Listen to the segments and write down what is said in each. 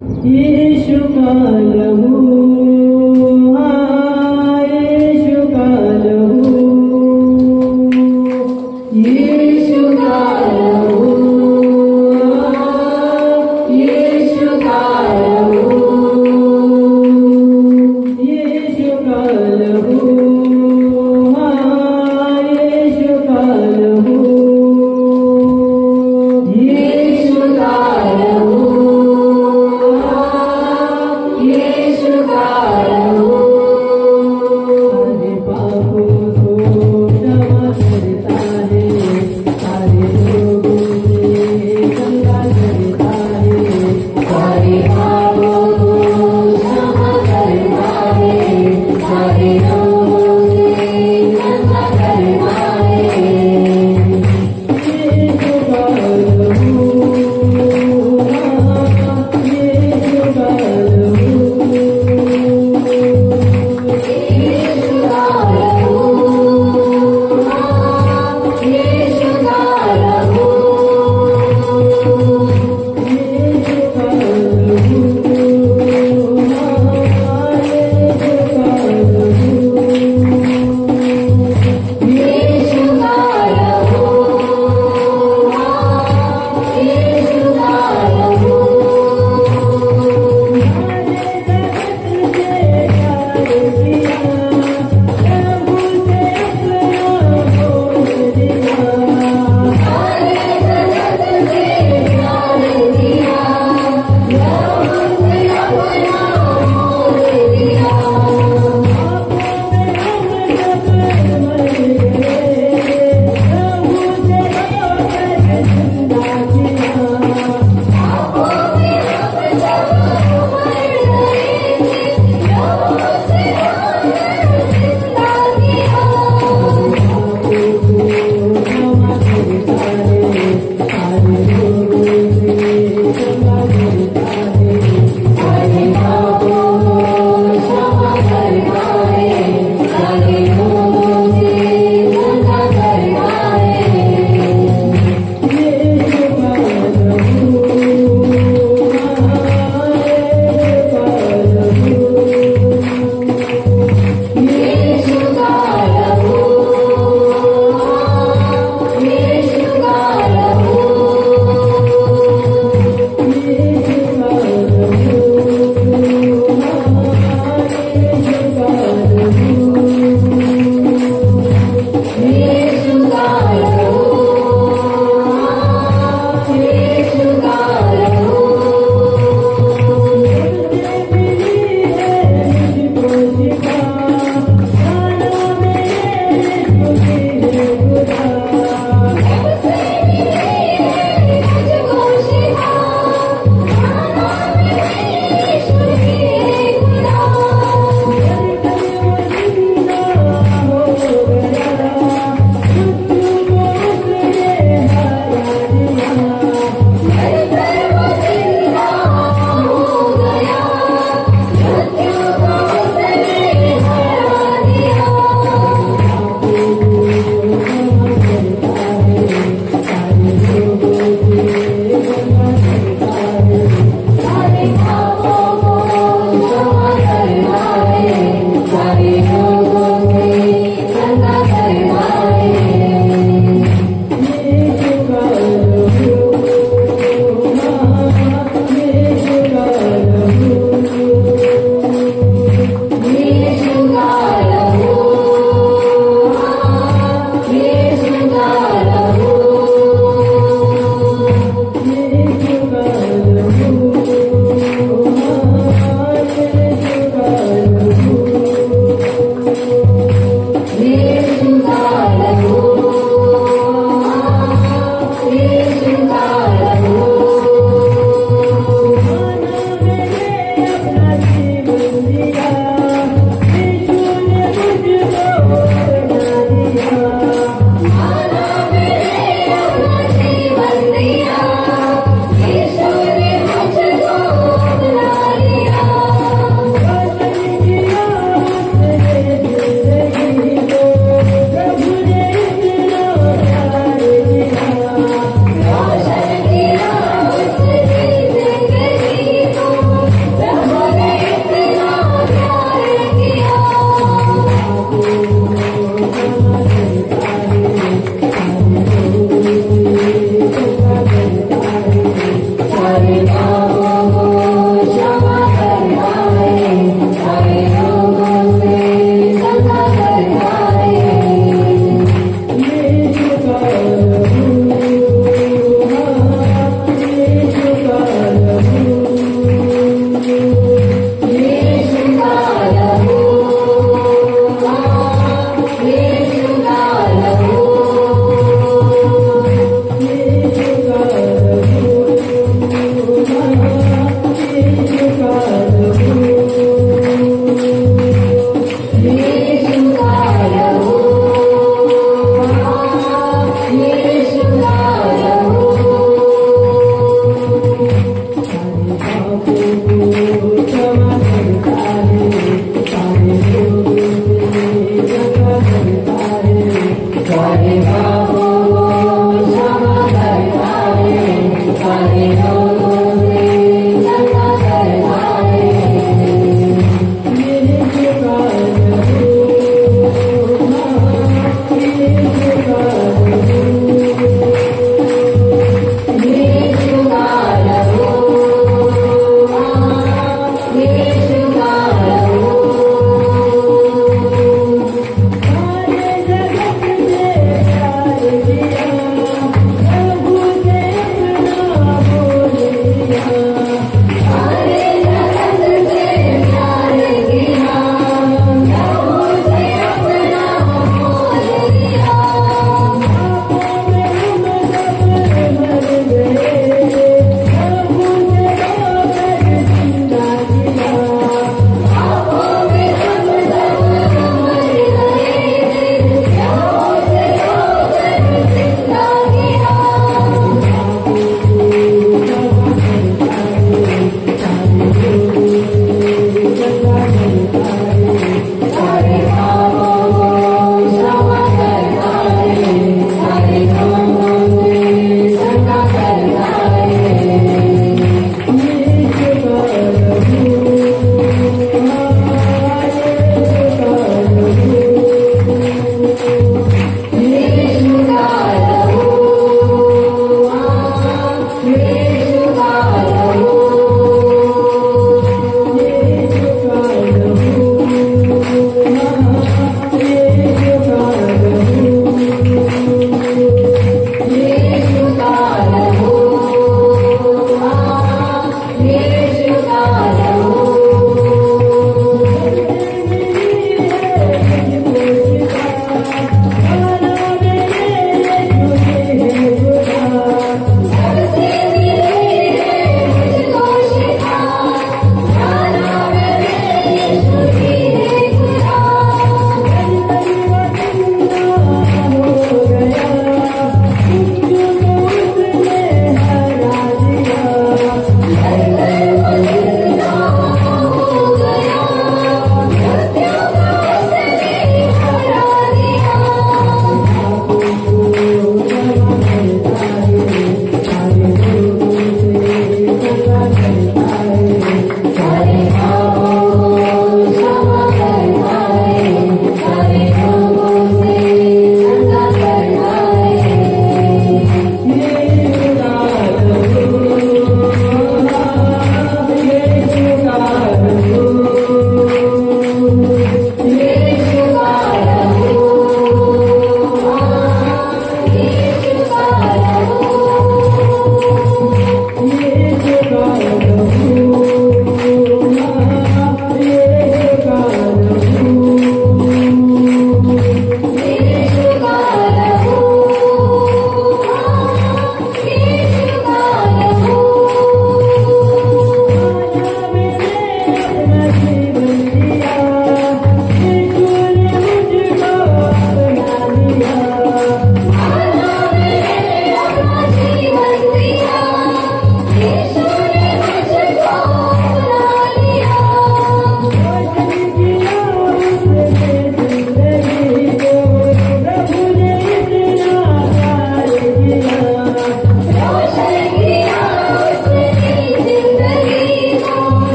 यीशु का लहू, यीशु का लहू, यीशु का लहू, यीशु का लहू, यीशु का लहू, यीशु का लहू, यीशु का लहू, यीशु का लहू सारे पापों को क्षमा करता है, सारे रोगों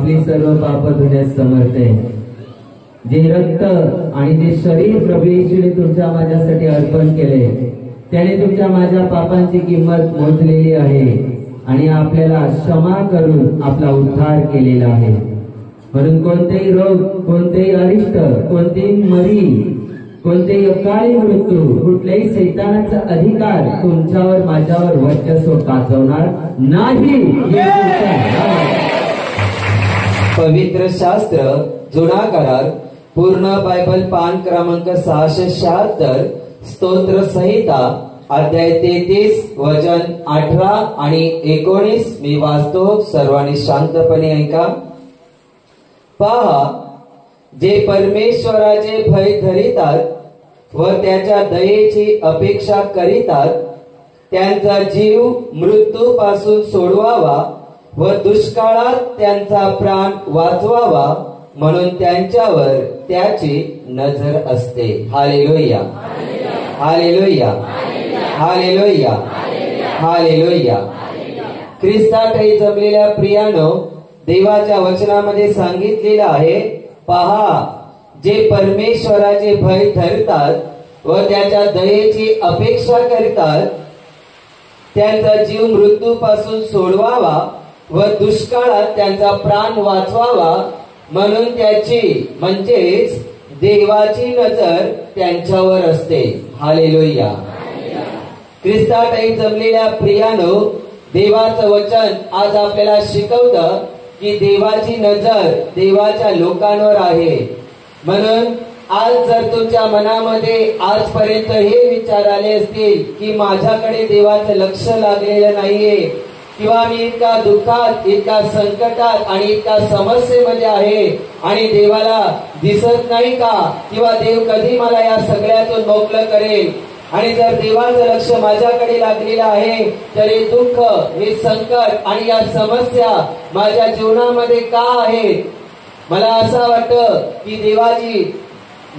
आपली सर्व पाप धुण्यास समर्थ आहे. जे रक्त आणि जे शरीर प्रभू येशूने तुमच्या माझ्यासाठी अर्पण केले, त्याने तुमच्या माझ्या पापांची किंमत मोजलेली आहे आणि आपल्याला क्षमा करून आपला उद्धार केलेला आहे. म्हणून कोणतेही रोग, कोणतेही अरिष्ट, कोणतेही मरी, कोणतेही अकाली मृत्यू, कुठल्याही सैतानाचा अधिकार तुमच्यावर माझ्यावर वर्चस्व गाजवणार नाही. पवित्र शास्त्र जुना करार पूर्ण बायबल पान क्रमांक 676 स्तोत्र संहिता अध्याय 33 वचन 18 आणि 19 मी वाचतो. सर्वांनी शांतपणे ऐका. पहा, जे परमेश्वराचे भय धरितात व त्याच्या दयेची अपेक्षा करीतात त्यांचा जीव मृत्यूपासून सोडवावा व दुष्काळात त्यांचा प्राण वाचवावा म्हणून त्यांच्यावर त्याची नजर असते. Hallelujah, hallelujah, hallelujah, hallelujah. ख्रिस्तातही जमलेल्या प्रियानो, देवाच्या वचनामध्ये सांगितलेलं आहे, पहा, जे परमेश्वराचे भय धरतात व त्याच्या दयेची अपेक्षा करतात त्यांचा जीव मृत्यूपासून सोडवावा व दुष्काळात त्यांचा प्राण वाचवावा म्हणून त्याची म्हणजेच देवाची नजर त्यांच्यावर असते. हालेलुया. ख्रिस्तातही जमलेल्या प्रियानो, देवाचं वचन आज आपल्याला शिकवतं की देवाची नजर देवाच्या लोकांवर आहे. म्हणून आज जर तुमच्या मनामध्ये आजपर्यंत हे विचार आले असतील की माझ्याकडे देवाचं लक्ष लागलेलं नाहीये किंवा मी इतका दुःखात, इतका संकटात आणि इतका समस्येमध्ये आहे आणि देवाला दिसत नाही का, किंवा देव कधी मला या सगळ्यातून मोकळं करेल, आणि जर देवाचं लक्ष माझ्याकडे लागलेलं आहे तर हे दुःख, हे संकट आणि या समस्या माझ्या जीवनामध्ये का आहेत? मला असं वाटतं की देवाची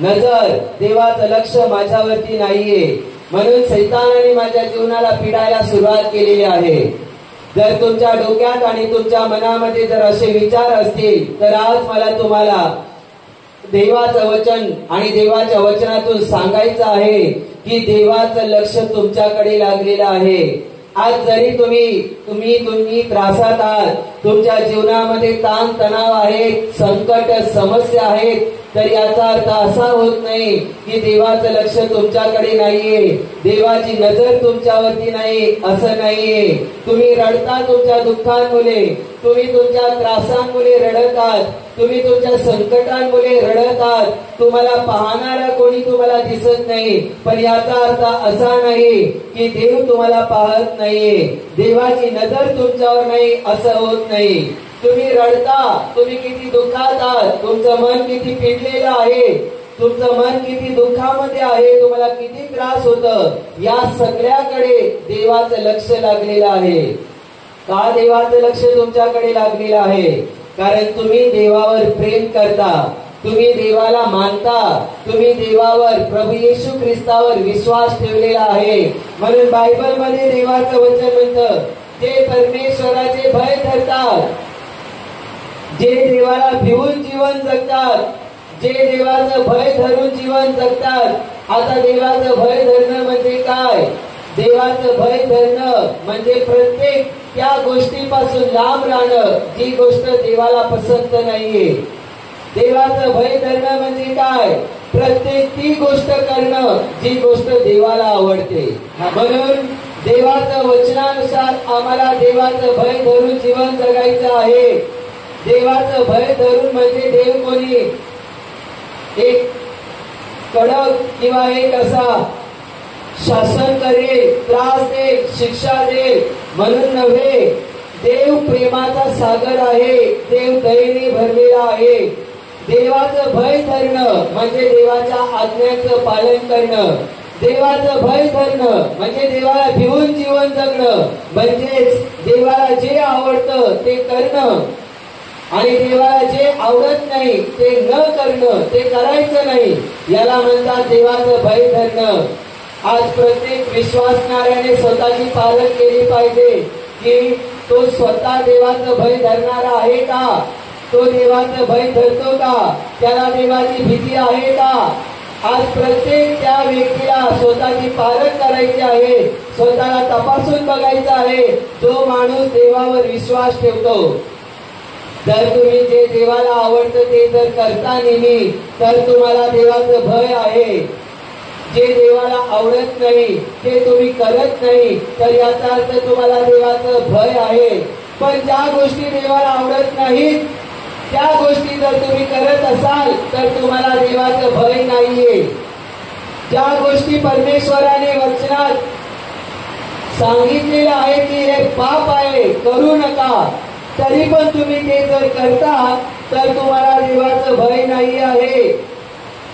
नजर, देवाचं लक्ष माझ्यावरती नाहीये, म्हणून सैतानाने माझ्या जीवनाला पिडायला सुरुवात केलेली आहे. जर तुमच्या डोक्यात आणि तुमच्या मनामध्ये जर असे विचार असतील तर आज मला तुम्हाला देवाचं वचन आणि देवाच्या वचनातून सांगायचं आहे की देवाचं लक्ष तुमच्याकडे लागलेलं आहे. आज जरी तुम्ही त्रासात आहात, तुमच्या जीवनामध्ये ताण तणाव आहेत, संकट, समस्या आहेत, तर याचा अर्थ असा होत नाही की देवाचं लक्ष तुमच्याकडे नाहीये, देवाची नजर तुमच्यावरती नाही, असं नाहीये. तुम्ही रडता तुमच्या दुःखांमुळे, तुम्ही तुमच्या त्रासांमुळे रडत आहात, तुम्ही तुमच्या संकटांमुळे रडत आहात, तुम्हाला पाहणारा कोणी तुम्हाला दिसत नाही, पण याचा अर्थ असा नाही की देव तुम्हाला पाहत नाहीये, देवाची नजर तुमच्यावर नाही, असं होत नाही. तुम्ही रडता, तुम्ही किती दुःखात आहात, तुमचं मन किती पिडलेलं आहे, तुमचं मन किती दुःखामध्ये आहे, तुम्हाला किती त्रास होतं, या सगळ्याकडे देवाचं लक्ष लागलेलं आहे. का देवाचं लक्ष तुमच्याकडे लागलेलं आहे? कारण तुम्ही देवावर प्रेम करता, तुम्ही देवाला मानता, तुम्ही देवावर, प्रभू येशू ख्रिस्तावर विश्वास ठेवलेला आहे. म्हणून बायबल मध्ये देवाचं वचन म्हणतं, जे परमेश्वराचे भय धरतात, जे देवाला भिवून जीवन जगतात, जे देवाचं भय धरून जीवन जगतात. आता देवाचं भय धरणं म्हणजे काय? देवाचं भय धरणं म्हणजे प्रत्येक त्या गोष्टीपासून लांब राहणं जी गोष्ट देवाला पसंत नाहीये. देवाचं भय धरणं म्हणजे काय? प्रत्येक ती गोष्ट करणं जी गोष्ट देवाला आवडते. म्हणून देवाचं वचनानुसार आम्हाला देवाचं भय धरून जीवन जगायचं आहे. देवाचं भय धरून म्हणजे देव कोणी एक कडक किंवा एक असा शासन करेल, त्रास देईल, शिक्षा देईल म्हणून नव्हे. देव प्रेमाचा सागर आहे, देव दयेने भरलेला आहे. देवाचं भय धरणं म्हणजे देवाच्या आज्ञांचं पालन करणं. देवाचं भय धरणं म्हणजे देवाला भिवून जीवन जगणं, म्हणजेच देवाला जे आवडतं ते करणं आणि देवाला जे आवडत नाही ते न करणं, ते करायचं नाही, याला म्हणतात देवाचं भय धरणं. आज प्रत्येक विश्वासणाऱ्याने स्वतःची पालक केली पाहिजे की तो स्वतः देवाचं भय धरणारा आहे का? तो देवाचं भय धरतो का? त्याला देवाची भीती आहे का? आज प्रत्येक त्या व्यक्तीला स्वतःची पारख करायची आहे, स्वतःला तपासून बघायचं आहे. जो माणूस देवावर विश्वास ठेवतो, जर तुम्ही जे देवाला आवडतं ते जर करता नेहमी, तर तुम्हाला देवाचं भय आहे. जे देवाला आवडत नाही ते तुम्ही करत नाही, तर याचा अर्थ तुम्हाला देवाचं भय आहे. पण ज्या गोष्टी देवाला आवडत नाहीत त्या गोष्टी जर तुम्ही करत असाल तर तुम्हाला देवाचं भय नाहीये. ज्या गोष्टी परमेश्वराने वचनात सांगितलेलं आहे की हे पाप आहे, करू नका, तरी पण तुम्ही ते जर करता तर तुम्हाला देवाचं भय नाही आहे.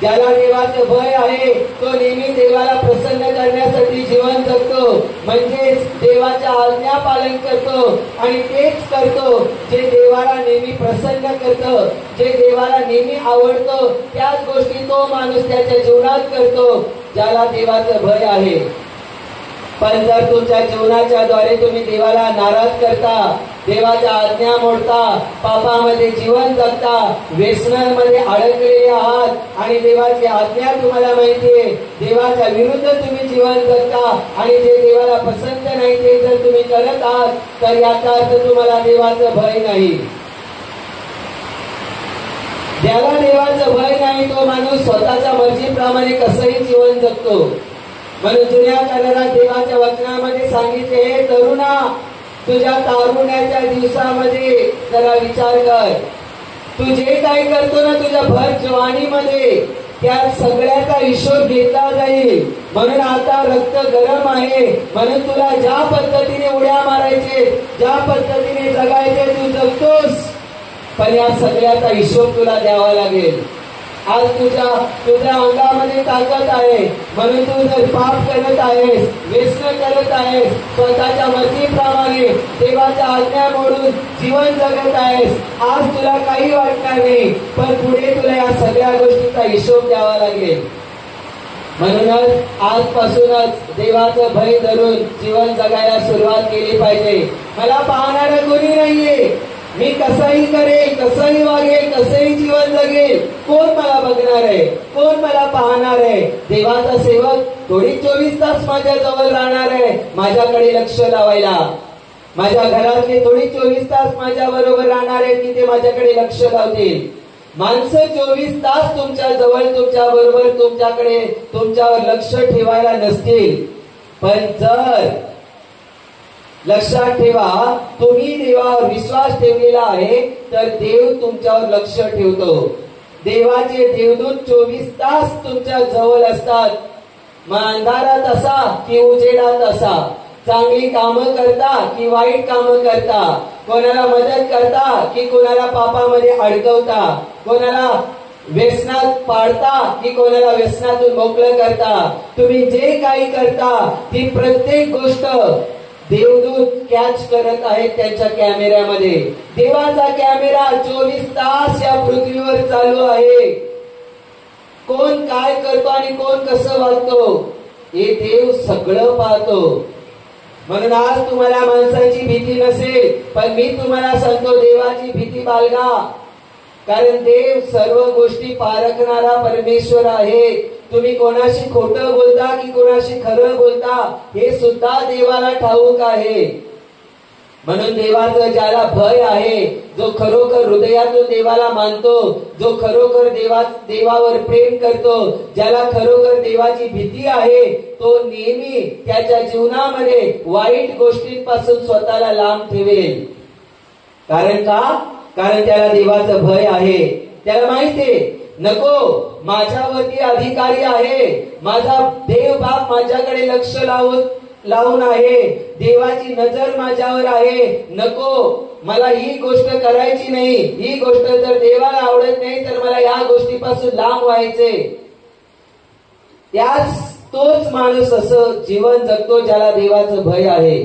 ज्याला देवाचं भय आहे तो नेहमी देवाला प्रसन्न करण्यासाठी जीवन जगतो, म्हणजेच देवाच्या आज्ञा पालन करतो आणि तेच करतो जे देवाला नेहमी प्रसन्न करतं, जे देवाला नेहमी आवडतं. त्याच गोष्टी तो माणूस त्याच्या जीवनात करतो ज्याला देवाचं भय आहे. पण जर तुमच्या जीवनाच्या द्वारे तुम्ही देवाला नाराज करता, देवाच्या आज्ञा मोडता, पापामध्ये जीवन जगता, व्यसनामध्ये अडकलेले आहात आणि देवाची आज्ञा तुम्हाला माहितीये, देवाच्या विरुद्ध तुम्ही जीवन जगता आणि जे देवाला पसंत नाही ते जर तुम्ही करत आहात तर याचा अर्थ तुम्हाला देवाचं भय नाही. ज्याला देवाचं भय नाही तो माणूस स्वतःच्या मर्जीप्रमाणे कसंही जीवन जगतो. म्हणून जुन्या करारात देवाच्या वचनामध्ये सांगितले, हे तरुणा, तुझ्या तारुण्याच्या दिवसामध्ये जरा विचार कर. तू जे काही करतो ना तुझ्या भर जवानीमध्ये, त्या सगळ्याचा हिशोब घेतला जाईल. म्हणून आता रक्त गरम आहे, म्हणून तुला ज्या पद्धतीने उड्या मारायचे, ज्या पद्धतीने जगायचे तू जगतोस, पण या सगळ्याचा हिशोब तुला द्यावा लागेल. आज तुझ्या अंगामध्ये ताकद आहे, म्हणून तू जर पाप करत आहेस, व्यसन करत आहेस, स्वतःच्या मर्जीप्रमाणे देवाच्या आज्ञा मोडून जीवन जगत आहेस, आज तुला काही वाटणार नाही, पण पुढे तुला या सगळ्या गोष्टीचा हिशोब द्यावा लागेल. म्हणूनच आजपासूनच देवाचं भय धरून जीवन जगायला सुरुवात केली पाहिजे. मला पाहणारं कोणी नाहीये, मी कसंही करेल, कसंही वागेल, कसंही जीवन जगेल, कोण मला बघणार आहे, कोण मला पाहणार आहे? देवाचा सेवक थोडी 24 तास माझ्या जवळ राहणार आहे माझ्याकडे लक्ष लावायला. माझ्या घरातले थोडी 24 तास माझ्या बरोबर राहणार आहे की ते माझ्याकडे लक्ष लावतील. माणसं 24 तास तुमच्या जवळ, तुमच्या बरोबर, तुमच्याकडे, तुमच्यावर लक्ष ठेवायला नसतील. पण जर लक्षात ठेवा, तुम्ही देवावर विश्वास ठेवलेला आहे तर देव तुमच्यावर लक्ष ठेवतो. देवाचे देवदूत 24 तास तुमच्या जवळ असतात. मग अंधारात असा की उजेडात असा, चांगली कामं करता की वाईट कामं करता, कोणाला मदत करता की कोणाला पापामध्ये अडकवता, कोणाला व्यसनात पाडता की कोणाला व्यसनातून मोकळं करता, तुम्ही जे काही करता ती प्रत्येक गोष्ट देवदूत कॅच करत आहेत त्यांच्या कॅमेऱ्यामध्ये. देवाचा कॅमेरा 24 तास या पृथ्वीवर चालू आहे. कोण काय करतो आणि कोण कसं वागतो हे देव सगळं पाहतो. म्हणून आज तुम्हाला माणसाची भीती नसेल, पण मी तुम्हाला सांगतो देवाची भीती बाळगा. कारण देव सर्व गोष्टी पारखणारा परमेश्वर आहे. तुम्ही कोणाशी खोटं बोलता की कोणाशी खरं बोलता हे सुद्धा देवाला ठाऊक आहे. म्हणून देवाचं ज्याला भय आहे, जो खरोखर हृदयातून देवाला मानतो, जो खरोखर देवावर प्रेम करतो, ज्याला खरोखर देवाची भीती आहे, तो नेहमी त्याच्या जीवनामध्ये वाईट गोष्टींपासून स्वतःला लांब ठेवेल. कारण का? कारण त्याला देवाचं भय आहे. त्याला माहितीये, नको, माझ्यावरती अधिकारी आहे, माझा देव बाप माझ्याकडे लक्ष लावून आहे, देवाची नजर माझ्यावर आहे, नको, मला ही गोष्ट करायची नाही, ही गोष्ट जर देवाला आवडत नाही तर मला या गोष्टीपासून लांब व्हायचे. तोच माणूस असं जीवन जगतो ज्याला देवाचं भय आहे.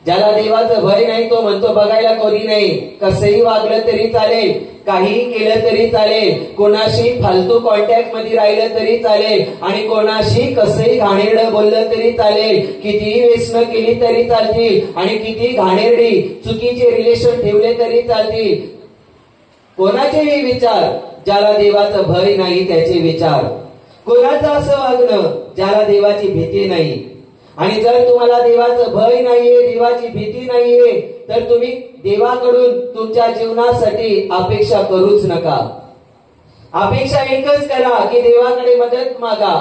ज्याला देवाचं भय नाही तो म्हणतो बघायला कोणी नाही, कसंही वागलं तरी चालेल, काहीही केलं तरी चालेल, कोणाशी फालतू कॉन्टॅक्ट मध्ये राहिलं तरी चालेल आणि कोणाशी कसंही घाणेरडं बोललं तरी चालेल, कितीही व्यसनं केली तरी चालतील आणि किती घाणेरडी चुकीचे रिलेशन ठेवले तरी चालतील. कोणाचेही विचार ज्याला देवाचं भय नाही त्याचे विचार, कोणाचं असं वागणं ज्याला देवाची भीती नाही. आणि जर तुम्हाला देवाचं भय नाहीये, देवाची भीती नाहीये, तर तुम्ही देवाकडून तुमच्या जीवनासाठी अपेक्षा करूच नका. अपेक्षा एकच करा की देवाकडे मदत मागा.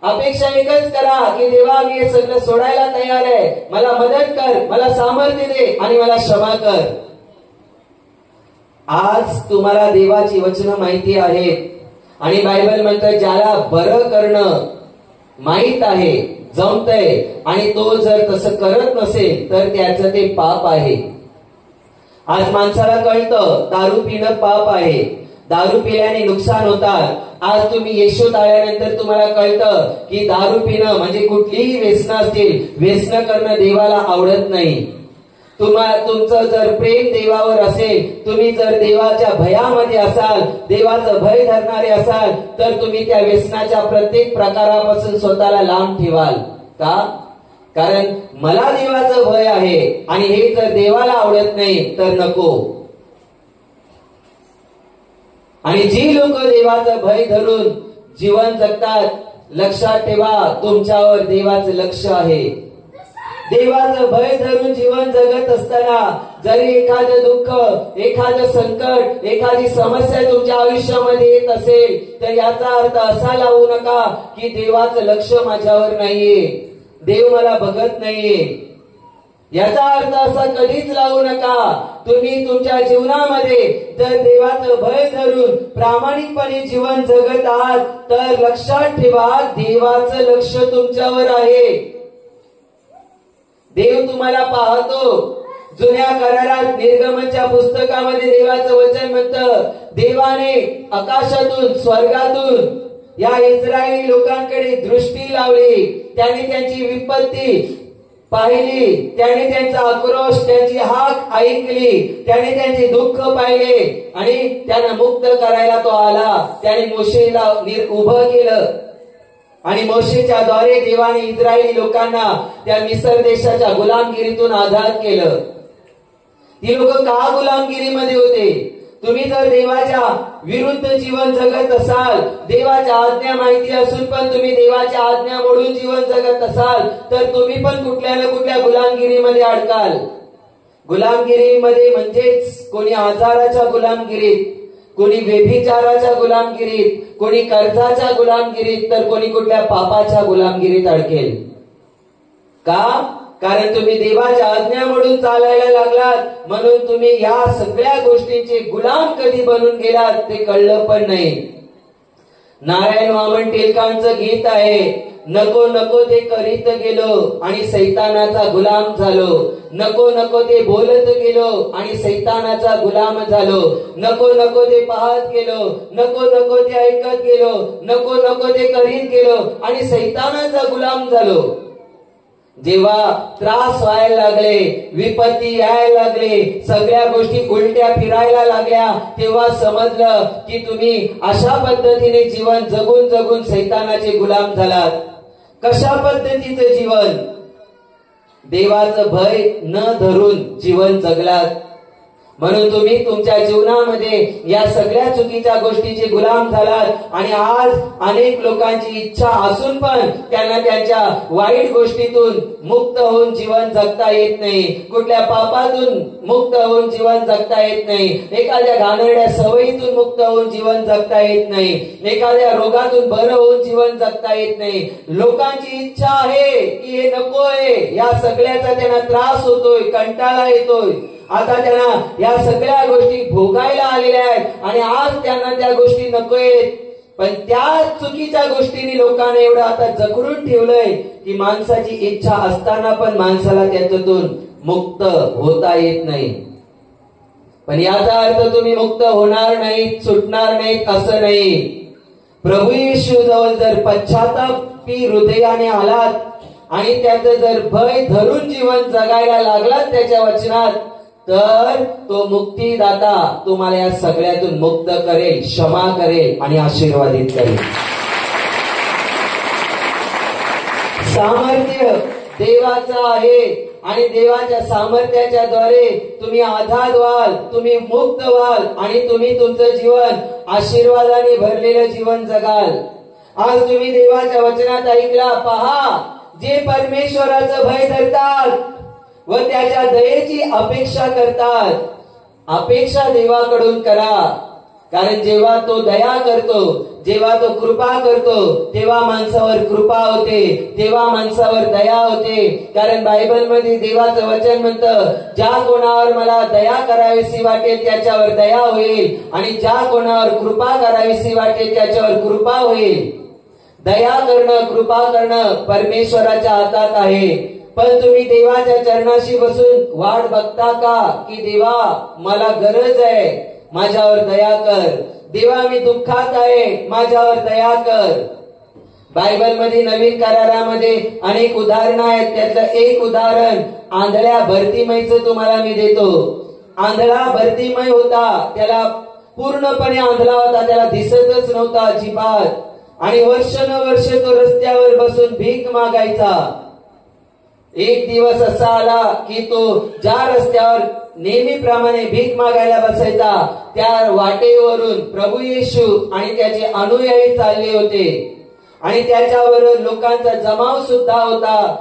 अपेक्षा एकच करा की देवा मी हे सगळं सोडायला तयार आहे, मला मदत कर, मला सामर्थ्य दे आणि मला क्षमा कर. आज तुम्हाला देवाची वचनं माहिती आहेत आणि बायबल म्हणतं ज्याला बरं करणं माहित आहे, जमतंय, आणि तो जर तसं करत नसेल तर त्याचं ते पाप आहे. आज माणसाला कळतं दारू पिणं पाप आहे, दारू पिल्याने नुकसान होतात. आज तुम्ही येशू आल्यानंतर तुम्हाला कळतं की दारू पिणं म्हणजे कुठलीही व्यसनं असतील, व्यसनं करणं देवाला आवडत नाही. तुमचं जर प्रेम देवावर असेल, तुम्ही जर देवाच्या भयामध्ये असाल, देवाचं भय धरणारे असाल, तर तुम्ही त्या व्यसनाच्या प्रत्येक प्रकारापासून स्वतःला लांब ठेवाल. का? कारण मला देवाचं भय आहे आणि हे जर देवाला आवडत नाही तर नको. आणि जी लोक देवाचं भय धरून जीवन जगतात, लक्षात ठेवा तुमच्यावर देवाचं लक्ष आहे. देवाचं भय धरून जीवन जगत असताना जरी एखादं दुःख, एखादं संकट, एखादी समस्या तुमच्या आयुष्यामध्ये येत असेल तर याचा अर्थ असा लावू नका की देवाचं लक्ष माझ्यावर नाहीये, देव मला बघत नाहीये. याचा अर्थ असा कधीच लावू नका. तुम्ही तुमच्या जीवनामध्ये जर देवाचं भय धरून प्रामाणिकपणे जीवन जगत आहात तर लक्षात ठेवा देवाचं लक्ष तुमच्यावर आहे. देव तुम्हाला पाहतो. जुन्या करारात निर्गमनच्या पुस्तकामध्ये देवाचं वचन म्हणतं देवाने आकाशातून, स्वर्गातून या इस्रायली लोकांकडे दृष्टी लावली. त्याने त्यांची विपत्ती पाहिली, त्याने त्यांचा आक्रोश, त्यांची हाक ऐकली, त्याने त्यांचे दुःख पाहिले आणि त्यांना मुक्त करायला तो आला. त्याने मोशेला उभं केलं आणि मोशेच्या द्वारे देवाने इस्रायली लोकांना त्या मिस्र देशाच्या गुलामगिरीतून आझाद केलं. ती लोक का गुलामगिरीमध्ये होते? तुम्ही जर देवाच्या विरुद्ध जीवन जगत असाल, देवाच्या आज्ञा माहिती असून पण तुम्ही देवाच्या आज्ञा मोडून जीवन जगत असाल तर तुम्ही पण कुठल्या ना कुठल्या गुलामगिरीमध्ये अडकाल. गुलामगिरीमध्ये म्हणजेच कोणी आजाराच्या गुलामगिरीत, कोणी व्यभिचाराच्या गुलामगिरीत, कोणी कर्जाच्या गुलामगिरीत, तर कोणी कुठल्या पापाच्या गुलामगिरीत अडकेल. का? कारण तुम्ही देवाच्या आज्ञा म्हणून चालायला लागलात, म्हणून तुम्ही या सगळ्या गोष्टींचे गुलाम कधी बनून गेलात ते कळलं पण नाही. नारायण वामन टिळकांचं गीत आहे, नको नको ते करीत गेलो आणि सैतानाचा गुलाम झालो. नको नको ते बोलत गेलो आणि सैतानाचा गुलाम झालो. नको नको ते पाहत गेलो, नको नको ते ऐकत गेलो, नको नको ते करीत गेलो आणि सैतानाचा गुलाम झालो. जेव्हा त्रास व्हायला लागले, विपत्ती यायला लागले, सगळ्या गोष्टी उलट्या फिरायला लागल्या, तेव्हा समजलं की तुम्ही अशा पद्धतीने जीवन जगून जगून सैतानाचे गुलाम झालात. कशा पद्धतीचं जीवन? देवाचं भय न धरून जीवन जगलात. म्हणून तुम्ही तुमच्या जीवनामध्ये या सगळ्या चुकीच्या गोष्टीचे गुलाम झालात आणि आज अनेक लोकांची इच्छा असून पण त्यांना त्यांच्या वाईट गोष्टीतून मुक्त होऊन जीवन जगता येत नाही, कुठल्या पापातून मुक्त होऊन जीवन जगता येत नाही, एखाद्या घाणेरड्या सवयीतून मुक्त होऊन जीवन जगता येत नाही, एखाद्या रोगातून बरं होऊन जीवन जगता येत नाही. लोकांची इच्छा आहे की हे नकोय, या सगळ्याचा त्यांना त्रास होतोय, कंटाळा येतोय. आता त्यांना या सगळ्या गोष्टी भोगायला आलेल्या आहेत आणि आज त्यांना त्या गोष्टी नकोयत. पण त्या चुकीच्या गोष्टींनी लोकांना एवढं आता जखडून ठेवलंय की माणसाची इच्छा असताना पण माणसाला त्याच्यातून मुक्त होता येत नाही. पण याचा अर्थ तुम्ही मुक्त होणार नाहीत, सुटणार नाहीत असं नाही. प्रभू येशू जवळ जर पश्चातापी हृदयाने आलात आणि त्याचं जर भय धरून जीवन जगायला लागलात त्याच्या वचनात, तर तो मुक्तीदाता तुम्हाला या सगळ्यातून मुक्त करेल, क्षमा करेल आणि आशीर्वादित करेल. सामर्थ्य देवाचं आहे आणि देवाच्या सामर्थ्याच्या द्वारे तुम्ही आझाद व्हाल, तुम्ही मुक्त व्हाल आणि तुम्ही तुमचं जीवन आशीर्वादाने भरलेलं जीवन जगाल. आज तुम्ही देवाच्या वचनात ऐकला, पहा, जे परमेश्वराचं भय धरतात व त्याच्या दयेची अपेक्षा करतात, अपेक्षा देवाकडून करा. कारण जेव्हा तो दया करतो, जेव्हा तो कृपा करतो, तेव्हा माणसावर कृपा होते, तेव्हा माणसावर दया होते. कारण बायबलमध्ये देवाचं वचन म्हणतं, ज्या कोणावर मला दया करावीशी वाटेल त्याच्यावर दया होईल आणि ज्या कोणावर कृपा करावीशी वाटेल त्याच्यावर कृपा होईल. दया करणं, कृपा करणं परमेश्वराच्या हातात आहे. पण तुम्ही देवाच्या चरणाशी बसून वाट बघता का, की देवा मला गरज आहे, माझ्यावर दया कर. देवा मी दुःखात आहे, माझ्यावर दया कर. बायबलमध्ये नवीन करारामध्ये अनेक उदाहरणं आहेत. त्यातलं एक उदाहरण आंधळ्या भरतीमयचं तुम्हाला मी देतो. आंधळा भरतीमय होता, त्याला पूर्णपणे आंधळा होता, त्याला दिसतच नव्हता अजिबात. आणि वर्षानुवर्ष तो रस्त्यावर बसून भीक मागायचा. एक दिवस असा आला की तो ज्या रस्त्यावर नेहमीप्रमाणे भीक मागायला बसायचा, त्या वाटेवरून प्रभू येशू आणि त्याचे अनुयायी चालले होते आणि त्याच्यावर लोकांचा जमाव सुद्धा होता.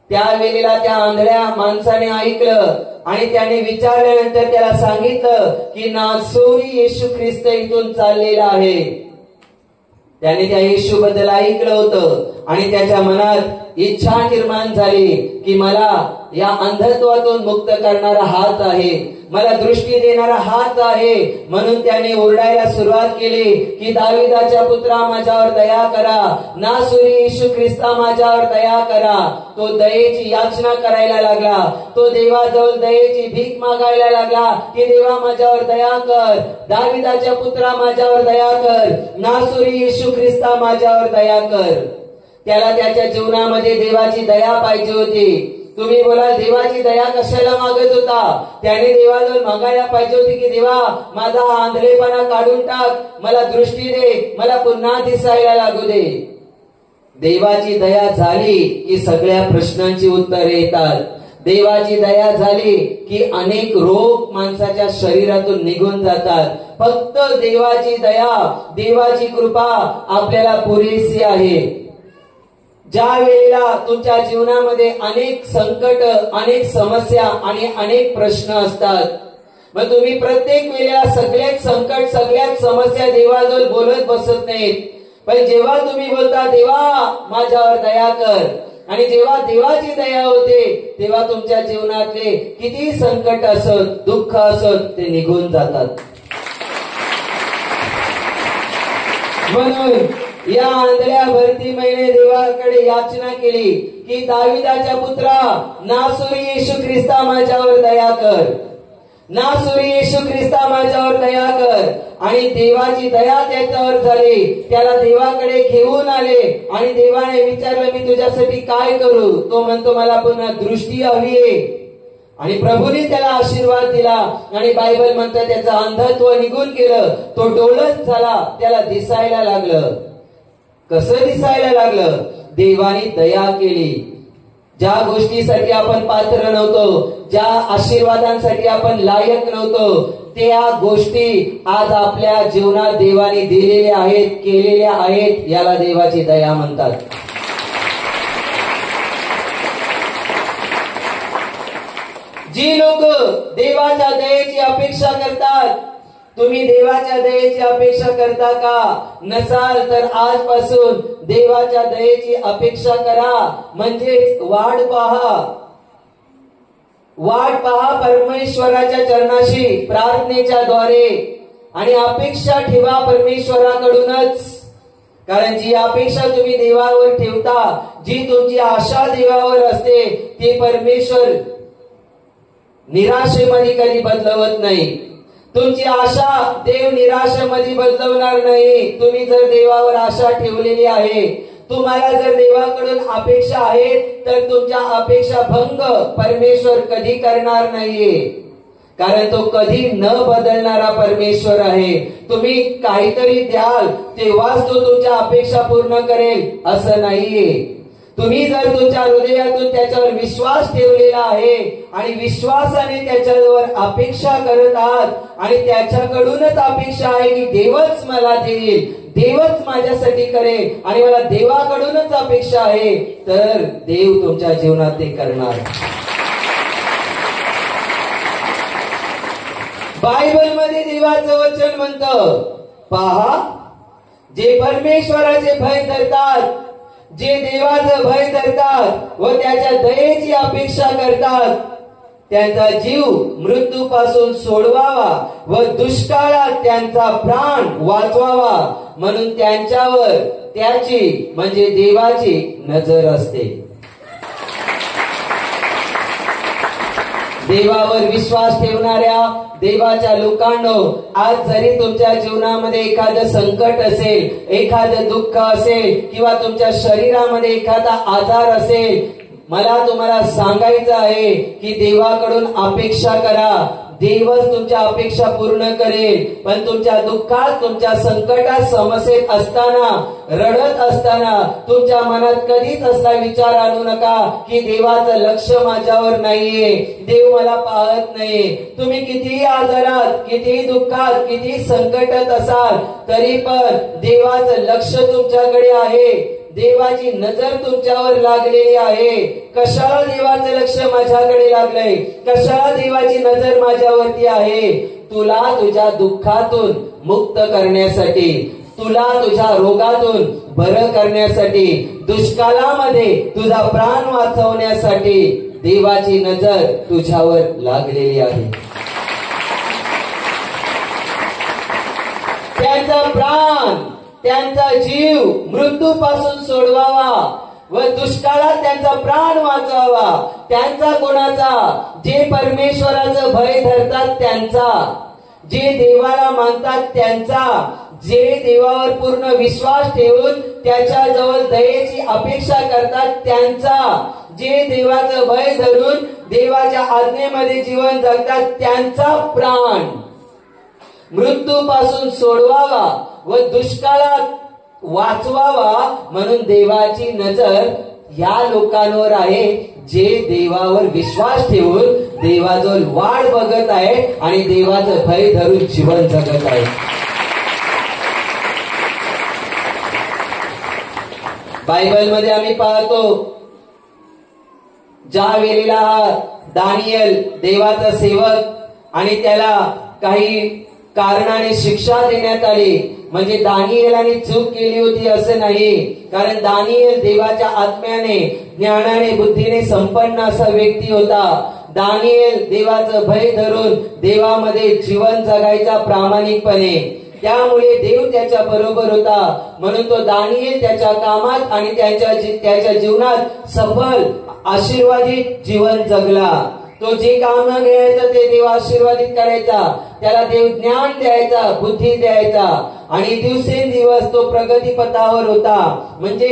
त्यावेळेला त्या आंधळ्या माणसाने ऐकलं आणि त्याने विचारल्यानंतर त्याला सांगितलं की नासोरी येशू ख्रिस्त इथून चाललेला आहे. त्याने त्या येशू बद्दल ऐकलं होतं आणि त्याच्या मनात इच्छा निर्माण झाली की मला या अंधत्वातून मुक्त करणारा हाच आहे, मला दृष्टी देणारा हाच आहे. म्हणून त्याने ओरडायला सुरुवात केली की दाविदाच्या पुत्रा माझ्यावर दया करा, नासुरी येशू ख्रिस्ता माझ्यावर दया करा. तो दयेची याचना करायला लागला, तो देवाजवळ दयेची भीक मागायला लागला की देवा माझ्यावर दया कर, दाविदाच्या पुत्रा माझ्यावर दया कर, नासुरी येशू ख्रिस्ता माझ्यावर दया कर. त्याला त्याच्या जीवनामध्ये देवाची दया पाहिजे होती. तुम्ही बोलाल देवाची दया कशाला मागत होता? त्याने देवाजवळ मागायला पाहिजे होती की देवा माझा हा आंधळेपणा काढून टाक, मला दृष्टी दे, मला पुन्हा दिसायला लागू दे. देवाची दया झाली की सगळ्या प्रश्नांची उत्तरे येतात. देवाची दया झाली की अनेक रोग माणसाच्या शरीरातून निघून जातात. फक्त देवाची दया, देवाची कृपा आपल्याला पुरेशी आहे. ज्या वेळेला तुमच्या जीवनामध्ये अनेक संकट, अनेक समस्या आणि अनेक प्रश्न असतात, मग तुम्ही प्रत्येक वेळेला सगळ्याच संकट, सगळ्याच समस्या देवाजवळ बोलत बसत नाहीत. पण जेव्हा तुम्ही बोलता देवा माझ्यावर दया कर आणि जेव्हा देवाची दया होते तेव्हा तुमच्या जीवनातले किती संकट असत, दुःख असत, ते निघून जातात. म्हणून या आंधळ्या भरतीमयने देवाकडे याचना केली की दाविदाच्या पुत्रा नासुरी येशू ख्रिस्ता माझ्यावर दया कर, नासुरी येशू ख्रिस्ता माझ्यावर दया कर. आणि देवाची दया त्याच्यावर झाली. त्याला देवाकडे घेऊन आले आणि देवाने विचारलं मी तुझ्यासाठी काय करू? तो म्हणतो मला पुन्हा दृष्टी हवी आहे. आणि प्रभूने त्याला आशीर्वाद दिला आणि बायबल म्हणतं त्याचं अंधत्व निघून गेलं, तो डोळस झाला, त्याला दिसायला लागलं. कसं दिसायला लागलं? देवाने दया केली. ज्या गोष्टीसाठी आपण पात्र नव्हतो, ज्या आशीर्वादांसाठी आपण लायक नव्हतो, त्या गोष्टी आज आपल्या जीवनात देवाने दिलेल्या आहेत, केलेल्या आहेत. याला देवाची दया म्हणतात. जी लोक देवाच्या दयेची अपेक्षा करतात, तुम्ही देवाच्या दयेची अपेक्षा करता का? नसाल तर आजपासून देवाच्या दयेची अपेक्षा करा. म्हणजे वाट पहा, वाट पहा परमेश्वराच्या चरणाशी प्रार्थनेच्या द्वारे आणि अपेक्षा ठेवा परमेश्वराकडूनच. कारण जी अपेक्षा तुम्ही देवावर ठेवता, जी तुमची आशा देवावर असते, ती परमेश्वर निराशेमध्ये कधी बदलवत नाही. तुमची आशा देव निराशेमध्ये बदलवणार नाही. तुम्ही जर देवावर आशा ठेवलेली आहे, तुम्हाला जर देवाकडून अपेक्षा आहेत, तर तुमच्या अपेक्षा भंग परमेश्वर कधी करणार नाहीये. कारण तो कधी न बदलणारा परमेश्वर आहे. तुम्ही काहीतरी द्याल तेव्हाच तो तुमच्या अपेक्षा पूर्ण करेल असं नाहीये. तुम्ही जर तुमच्या हृदयातून त्याच्यावर विश्वास ठेवलेला आहे आणि विश्वासाने त्याच्यावर अपेक्षा करत आहात आणि त्याच्याकडूनच अपेक्षा आहे की देवच मला देईल, देवच माझ्यासाठी करेल आणि मला देवाकडूनच अपेक्षा आहे, तर देव तुमच्या जीवनात ते करणार. बायबल मध्ये देवाचं वचन म्हणतं, पहा जे परमेश्वराचे भय धरतात, जे देवाचं भय धरतात व त्याच्या दयेची अपेक्षा करतात, त्यांचा जीव मृत्यूपासून सोडवावा व दुष्काळात त्यांचा प्राण वाचवावा म्हणून त्यांच्यावर त्याची म्हणजे देवाची नजर असते. देवावर विश्वास ठेवणाऱ्या देवाच्या लोकांनो, आज जरी तुमच्या जीवनामध्ये एखादं संकट असेल, एखादं दुःख असेल किंवा तुमच्या शरीरामध्ये एखादा आजार असेल, मला तुम्हाला सांगायचं आहे की देवाकडून अपेक्षा करा. देवच तुमच्या अपेक्षा पूर्ण करेल. पण तुमच्या दुःखात, तुमच्या संकटात, समस्येत असताना, रडत असताना तुमच्या मनात कधीच असा विचार आणू नका की देवाचं लक्ष माझ्यावर नाहीये, देव मला पाहत नाही. तुम्ही कितीही आजारात, कितीही दुःखात, कितीही संकटात असाल तरी पण देवाचं लक्ष तुमच्याकडे आहे, देवाची नजर तुमच्यावर लागलेली आहे. कशाला देवाचं लक्ष माझ्याकडे लागलंय, कशाला देवाची नजर माझ्यावरती आहे? तुला तुझ्या दुःखातून मुक्त करण्यासाठी, तुला तुझ्या रोगातून बरं करण्यासाठी, दुष्काळामध्ये तुझा प्राण वाचवण्यासाठी देवाची नजर तुझ्यावर लागलेली आहे. त्यांचा प्राण, त्यांचा जीव मृत्यूपासून सोडवावा व दुष्काळात त्यांचा प्राण वाचवावा. त्यांचा कोणाचा? जे परमेश्वराचं भय धरतात त्यांचा, जे देवाला मानतात त्यांचा, जे देवावर पूर्ण विश्वास ठेवून त्याच्याजवळ दयेची अपेक्षा करतात त्यांचा, जे देवाचं भय धरून देवाच्या आज्ञेमध्ये जीवन जगतात त्यांचा प्राण मृत्यूपासून सोडवावा व दुष्काळात वाचवावा म्हणून देवाची नजर या लोकांवर आहे, जे देवावर विश्वास ठेवून देवाजवळ वाट बघत आहे आणि देवाचं भय धरून जीवन जगत आहे. बायबल मध्ये आम्ही पाहतो, ज्या वेळेला दानियल देवाचा सेवक आणि त्याला काही कारणाने शिक्षा देण्यात आली, म्हणजे दानिएलाने चूक केली होती असं नाही, कारण दानिएल देवाच्या आत्म्याने, ज्ञानाने, बुद्धीने संपन्न असा व्यक्ती होता. दानिएल देवाचं भय धरून देवामध्ये जीवन जगायचा प्रामाणिकपणे, त्यामुळे देव त्याच्या बरोबर होता. म्हणून तो दानिएल त्याच्या कामात आणि त्याच्या जीवनात सफल आशीर्वादित जीवन जगला. तो जे काम घ्यायचं ते देव आशीर्वादित करायचा, त्याला देव ज्ञान द्यायचा, बुद्धी द्यायचा आणि दिवसेंदिवस तो प्रगती पथावर होता. म्हणजे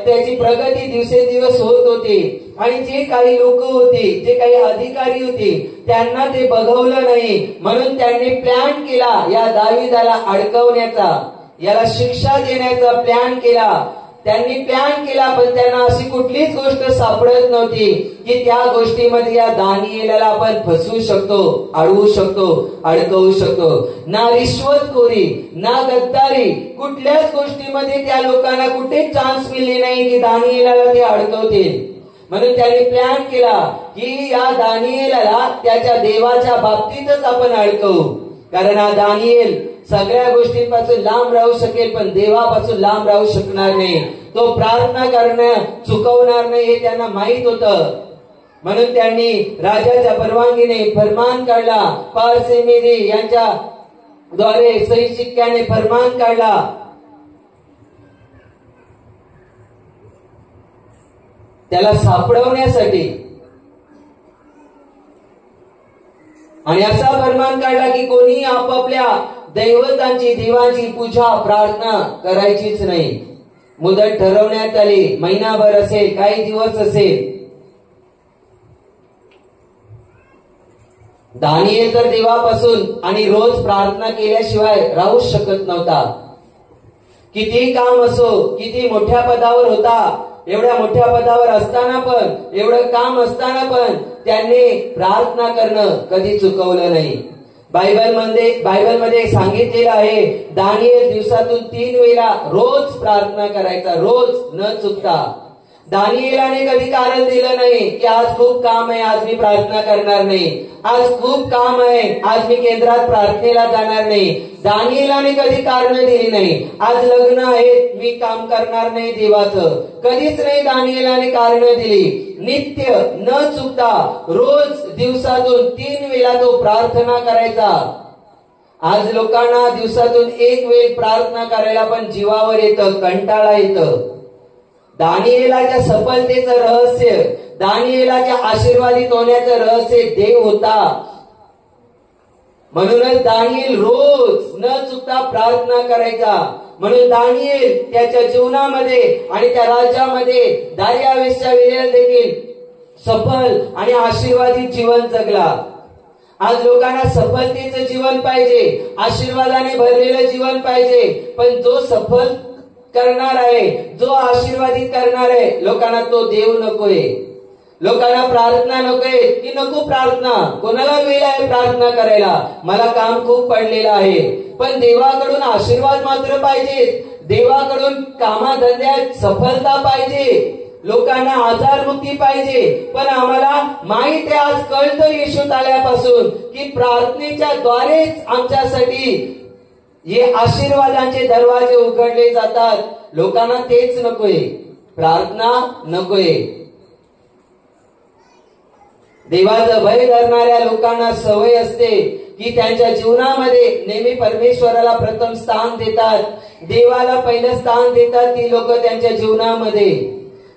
त्याची प्रगती दिवसेंदिवस होत होती. आणि जे काही लोक होते, जे काही अधिकारी होते, त्यांना ते बघवलं नाही, म्हणून त्यांनी प्लॅन केला या दाविदाला अडकवण्याचा, याला शिक्षा देण्याचा प्लॅन केला. त्यांनी प्लॅन केला, पण त्यांना अशी कुठलीच गोष्ट सापडत नव्हती की त्या गोष्टीमध्ये या दानिएलाला आपण फसवू शकतो, अडवू शकतो, अडकवू शकतो. ना रिश्वतखोरी, ना गद्दारी, कुठल्याच गोष्टीमध्ये त्या लोकांना कुठेच चान्स मिळले नाही की दानिएलाला ते अडकवतील. म्हणून त्यांनी प्लॅन केला की या दानिएलाला त्याच्या देवाच्या बाबतीतच आपण अडकवू, कारण हा दानिएल सगळ्या गोष्टींपासून लांब राहू शकेल पण देवापासून लांब राहू शकणार नाही. तो प्रार्थना करणं चुकवणार नाही हे त्यांना माहित होतं. म्हणून त्यांनी राजाच्या परवानगीने फरमान काढला, पारसेमेदी यांच्या द्वारे सही शिक्क्याने फरमान काढला. त्याला सापडवण्यासाठी, आणि असा फरमान काढला की कोणी आपापल्या दैवतांची, देवांची पूजा प्रार्थना करायचीच नाही. मुदत ठरवण्यात आली, महिनाभर असेल, काही दिवस असेल. दानिएल तर देवापासून आणि रोज प्रार्थना केल्याशिवाय राहू शकत नव्हता. किती काम असो, किती मोठ्या पदावर होता, एवढ्या मोठ्या पदावर असताना पण, एवढं काम असताना पण त्यांनी प्रार्थना करणं कधी चुकवलं नाही. बायबलमध्ये सांगितलेलं आहे, दानिएल दिवसातून 3 वेळा रोज प्रार्थना करायचा, रोज न चुकता. दानिएलाने कधी कारण दिलं नाही की आज खूप काम आहे, आज मी प्रार्थना करणार नाही, आज खूप काम आहे, आज मी केंद्रात प्रार्थनेला जाणार नाही. दानिएलाने कधी कारण दिली नाही, आज लग्न आहे, मी काम करणार नाही देवाचं. कधीच नाही दानिएलाने कारण दिली. नित्य न चुकता रोज दिवसातून 3 वेळा तो प्रार्थना करायचा. आज लोकांना दिवसातून 1 वेळ प्रार्थना करायला पण जीवावर येतं, कंटाळा येतं. दानिएलाच्या सफलतेचं रहस्य, दानिएलाच्या आशीर्वादित होण्याचं रहस्य देव होता. म्हणूनच दानिएल रोज न चुकता प्रार्थना करायचा. म्हणून दानिएल त्याच्या जीवनामध्ये आणि त्या राज्यामध्ये दार्यावेशच्या वेळेला देखील सफल आणि आशीर्वादित जीवन जगला. आज लोकांना सफलतेचं जीवन पाहिजे, आशीर्वादाने भरलेलं जीवन पाहिजे, पण जो सफल करणार आहे, जो आशीर्वादित करणार आहे, लोकांना तो देव नकोय. लोकांना प्रार्थना नकोय की नको प्रार्थना, कोणाला वेळ आहे प्रार्थना करायला, मला काम खूप पडलेलं आहे. पण देवाकडून आशीर्वाद मात्र पाहिजे, देवाकडून कामाधंद्यात सफलता पाहिजे, लोकांना आजारमुक्ती पाहिजे. पण आम्हाला माहित आहे, आज कळतं येशूत आल्यापासून की प्रार्थनेच्या द्वारेच आमच्यासाठी हे आशीर्वादांचे दरवाजे उघडले जातात. लोकांना तेच नकोय, प्रार्थना नकोय. देवाचं भय धरणाऱ्या लोकांना सवय असते की त्यांच्या जीवनामध्ये नेहमी परमेश्वराला प्रथम स्थान देतात, देवाला पहिलं स्थान देतात ती लोक त्यांच्या जीवनामध्ये.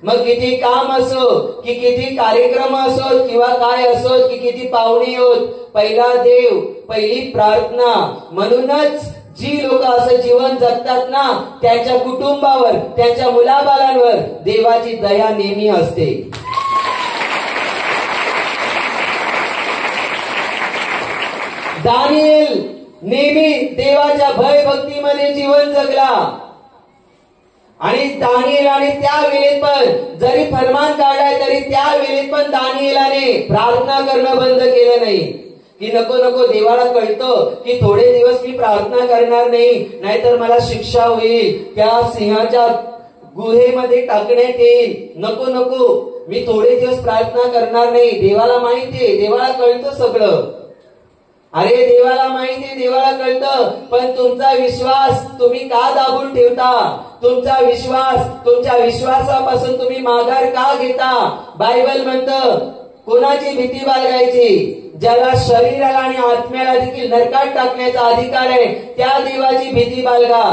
मग किती काम असो की किती कार्यक्रम असो किंवा काय असो की किती पाहुणे होत, पहिला देव, पहिली प्रार्थना. म्हणूनच जी लोक असं जीवन जगतात ना, त्यांच्या कुटुंबावर, त्यांच्या मुलाबाळांवर देवाची दया नेहमी असते. दानिएल नेहमी देवाच्या भयभक्तीमध्ये जीवन जगला. आणि दानिएल आणि त्या वेळेत पण जरी फरमान काढाय तरी त्या वेळेत पण दानिएलाने प्रार्थना करणं बंद केलं नाही की नको देवाला कळतं की थोडे दिवस मी प्रार्थना करणार नाही, नाहीतर मला शिक्षा होईल, त्या सिंहाच्या गुहेमध्ये टाकण्यात येईल. नको मी थोडे दिवस प्रार्थना करणार नाही. देवाला माहितीये, देवाला कळतं सगळं. अरे देवाला माहितीये, देवाला कळतं, पण तुमचा विश्वास तुम्ही का दाबून ठेवता? तुमचा विश्वास, तुमच्या विश्वासापासून तुम्ही माघार का घेता? बायबल म्हणतं, कोणाची भीती बाळगायची? ज्याला शरीराला आणि आत्म्याला देखील नरकात टाकण्याचा अधिकार आहे, त्या देवाची भीती बाळगा.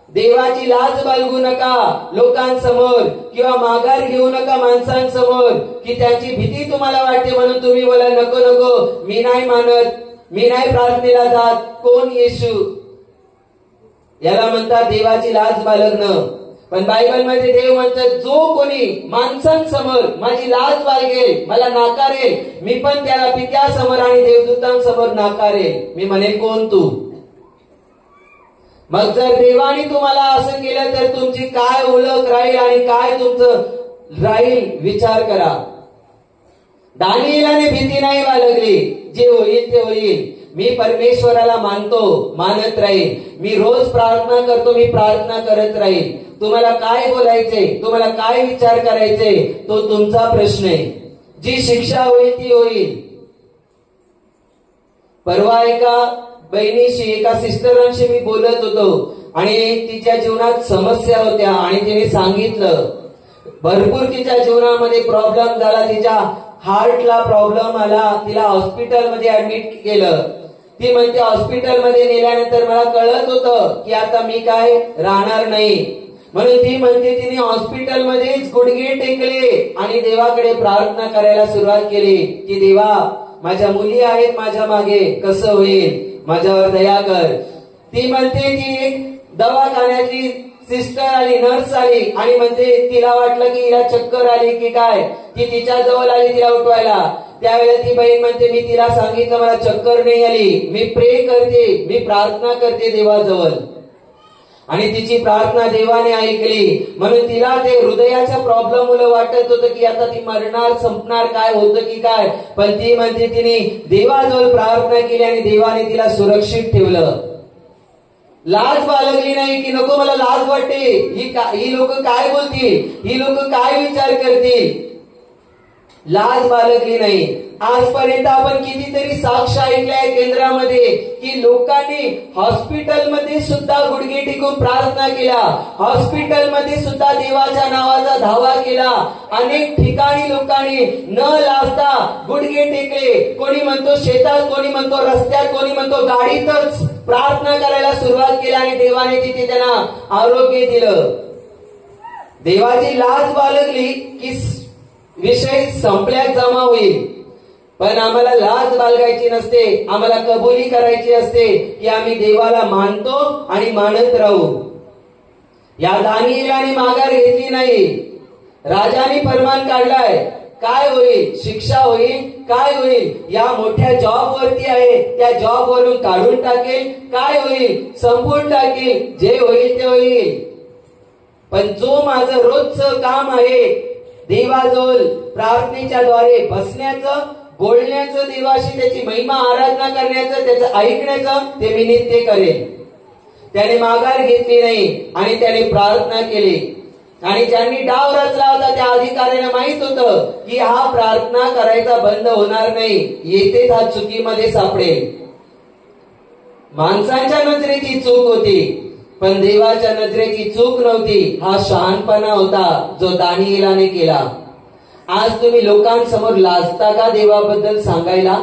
देवाची लाज बाळगू नका लोकांसमोर, किंवा माघार घेऊ नका माणसांसमोर की त्यांची भीती तुम्हाला वाटते म्हणून तुम्ही बोला नको मी नाही मानत, मी नाही प्रार्थनेला जात. कोण येशू? याला म्हणतात देवाची लाज बाळगणं. पण बायबलमध्ये देव म्हणतात, जो कोणी माणसांसमोर माझी लाज बाळगेल, मला नाकारेल, मी पण त्याला पित्यासमोर आणि देवदूतांसमोर नाकारेल. मी म्हणे कोण तू? मग जर देवाने तुम्हाला असं केलं तर तुमची काय ओळख राहील आणि काय तुमचं राहील विचार करा. दानिएलाने भीती नाही बाळगली, जे होईल ते होईल, मी परमेश्वराला मानतो, मानत राहील, मी रोज प्रार्थना करतो, मी प्रार्थना करत राहील. तुम्हाला काय बोलायचंय, तुम्हाला काय विचार करायचंय तो तुमचा प्रश्न आहे. जी शिक्षा होईल ती होईल. परवा एका बहिणीशी, एका सिस्टरांशी मी बोलत होतो आणि तिच्या जीवनात समस्या होत्या आणि तिने सांगितलं भरपूर तिच्या जीवनामध्ये प्रॉब्लेम झाला, तिच्या हार्टला प्रॉब्लेम आला, तिला हॉस्पिटलमध्ये ऍडमिट केलं. ती म्हणते हॉस्पिटलमध्ये नेल्यानंतर मला कळत होतं की आता मी काय राहणार नाही, म्हणून ती म्हणते तिने हॉस्पिटलमध्येच गुडघे टेकले आणि देवाकडे प्रार्थना करायला सुरुवात केली की देवा, माझ्या मुली आहेत माझ्या मागे, कसं होईल, माझ्यावर दया कर. ती म्हणते ती एक दवाखान्याची सिस्टर आली, नर्स आली आणि म्हणते तिला वाटलं की हिला चक्कर आली की काय, ती तिच्या जवळ आली तिला उठवायला. त्यावेळेला ती बहीण म्हणते मी तिला सांगितलं मला चक्कर नाही आली, मी प्रे करते, मी प्रार्थना करते देवाजवळ. आणि तिची प्रार्थना देवाने ऐकली. म्हणून तिला ते हृदयाच्या प्रॉब्लेम मुळे वाटत होतं की आता ती मरणार, संपणार, काय होतं की काय. पण ती म्हणते तिने देवाजवळ प्रार्थना केली आणि देवाने तिला सुरक्षित ठेवलं. लाज बाळगली नाही की नको मला लाज वाटते, ही लोक काय बोलतील, ही लोक काय विचार करतील. लाज बाळगली नाही. आजपर्यंत आपण कितीतरी साक्ष ऐकल्या केंद्रामध्ये की लोकांनी हॉस्पिटलमध्ये सुद्धा गुडघे टेकून प्रार्थना केल्या, हॉस्पिटलमध्ये सुद्धा देवाच्या नावाचा धावा केला. अनेक ठिकाणी लोकांनी न लाजता गुडघे टेकले. कोणी म्हणतो शेतात, कोणी म्हणतो रस्त्यात, कोणी म्हणतो गाडीतच प्रार्थना करायला सुरुवात केली आणि देवाने तिथे त्यांना आरोग्य दिलं. देवाची लाज बाळगली की विषय संपल्यात जमा होईल. पण आम्हाला लाज बाळगायची नसते, आम्हाला कबुली करायची असते की आम्ही देवाला मानतो आणि मानत राहू. या दानिएलाने माघार घेतली नाही. राजाने फरमान काढलाय, काय होईल, शिक्षा होईल, काय होईल, या मोठ्या जॉब वरती आहे त्या जॉब वरून काढून टाकेल, काय होईल, संपून टाकेल, जे होईल ते होईल. पण जो माझं रोजचं काम आहे देवाजवळ प्रार्थनेच्या द्वारे बसण्याचं, बोलण्याचं, देवाशी त्याची महिमा आराधना करण्याचं, त्याचं ऐकण्याचं, ते मी नित्य करेन. त्याने माघार घेतली नाही आणि त्याने प्रार्थना केली. आणि ज्यांनी डाव रचला होता त्या अधिकाऱ्यांना माहित होतं की हा प्रार्थना करायचा बंद होणार नाही, येतेच हा चुकीमध्ये सापडेल. माणसांच्या नजरेत ही चूक होती, पण देवाच्या नजरेत ही चूक नव्हती. हा शहाणपणा होता जो दानिएलाने केला. आज तुम्ही लोकांसमोर लाजता का देवाबद्दल सांगायला?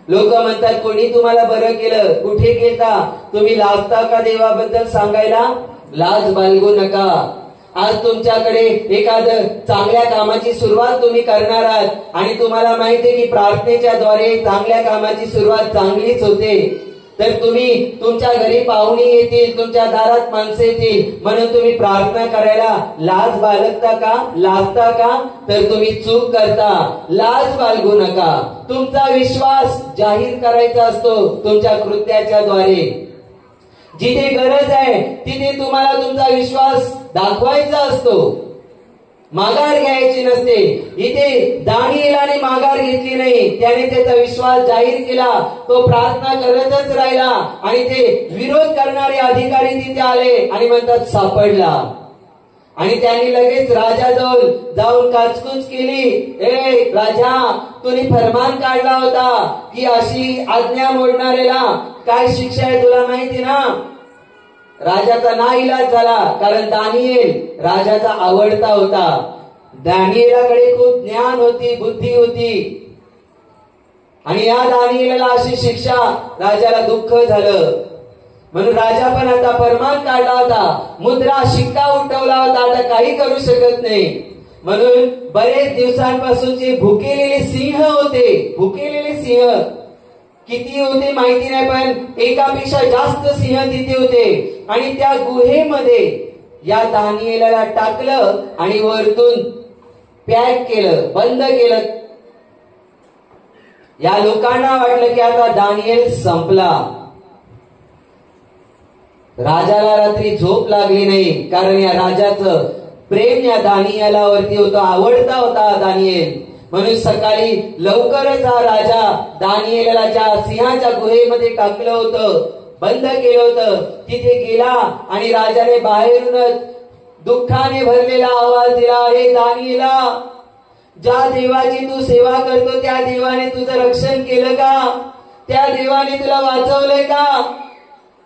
लोक म्हणतात कोणी तुम्हाला बरं केलं, कुठे गेलता, तुम्ही लाजता का देवाबद्दल सांगायला? लाज बाळगू नका. आज तुमच्याकडे एखादं चांगल्या कामाची सुरुवात तुम्ही करणार आहात आणि तुम्हाला माहिती आहे की प्रार्थनेच्या द्वारे चांगल्या कामाची सुरुवात चांगलीच होते. तर तुम्ही तुमच्या घरी पाहुणे येतील, तुमच्या दारात माणसं येतील म्हणून तुम्ही प्रार्थना करायला लाज बाळगता का, लाजता का? तर तुम्ही चूक करता. लाज बाळगू नका. तुमचा विश्वास जाहीर करायचा असतो तुमच्या कृत्याच्या द्वारे. जिथे गरज आहे तिथे तुम्हाला तुमचा विश्वास दाखवायचा असतो, माघार घ्यायची नसते. इथे दानिएलाने माघार घेतली नाही, त्याने त्याचा विश्वास जाहीर केला. तो प्रार्थना करतच राहिला आणि ते विरोध करणारे अधिकारी तिथे आले आणि म्हणतात सापडला. आणि त्यांनी लगेच राजाजवळ जाऊन काचकूच केली. ए राजा, तुम्ही फरमान काढला होता की अशी आज्ञा मोडणाऱ्याला काय शिक्षा आहे तुला माहिती ना? राजाचा नाईलाज झाला, कारण दानिएल राजाचा आवडता होता. दानिएलाकडे खूप ज्ञान होती, बुद्धी होती. आणि या दानिएलाला अशी शिक्षा, राजाला दुःख झालं. म्हणून राजा पण आता फरमान काढला होता, मुद्रा शिक्का उठवला होता, आता काही करू शकत नाही. म्हणून बरेच दिवसांपासूनचे भुकेलेले सिंह होते. भुकेलेले सिंह किती होते माहिती नाही, पण एकापेक्षा जास्त सिंह तिथे होते. आणि त्या गुहेमध्ये या दानिएलाला टाकलं आणि वरतून पॅक केलं, बंद केलं. या लोकांना वाटलं की आता दानिएल संपला. राजाला रात्री झोप लागली नाही, कारण या राजाचं प्रेम या दानिएलावरती होतं, आवडता होता दानिएल. म्हणून सकाळी लवकरच हा राजा दानिएलाला ज्या सिंहाच्या गुहेमध्ये टाकलं होतं, बंद केलं होतं, तिथे गेला आणि राजाने बाहेरूनच दुःखाने भरलेला आवाज दिला, हे दानिएला, ज्या देवाची तू सेवा करतो त्या देवाने तुझं रक्षण केलं का? त्या देवाने तुला वाचवलंय का?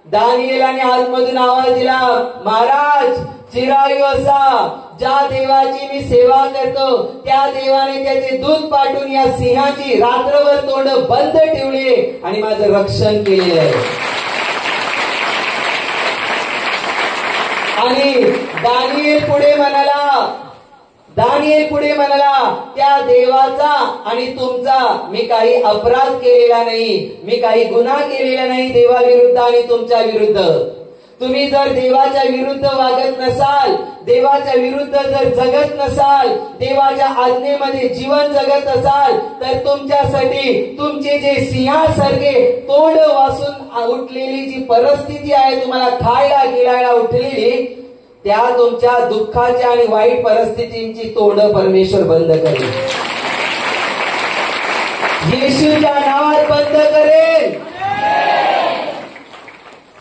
दानिएलाने आतमधून आवाज दिला, महाराज चिरायू असा ज्या देवाची मी सेवा करतो त्या देवाने त्याचे दूत पाठवून या सिंहाची रात्रभर तोंड बंद ठेवले आणि माझं रक्षण केलेलं आहे. आणि दानिएल पुढे म्हणाला, त्या देवाचा आणि तुमचा मी काही अपराध केलेला नाही, मी काही गुन्हा केलेला नाही देवाविरुद्ध आणि तुमच्या विरुद्ध. तुम्ही जर देवाच्या विरुद्ध वागत नसाल, देवाच्या विरुद्ध जर जगत नसाल, देवाच्या आज्ञेमध्ये जीवन जगत असाल, तर तुमच्यासाठी तुमचे जे सिंहासारखे तोंड वासून उठलेली जी परिस्थिती आहे, तुम्हाला खायला गिळायला उठलेली, त्या तुमच्या दुःखाच्या आणि वाईट परिस्थितींची तोंड परमेश्वर बंद करेल. येशूच्या नावात बंद करेल.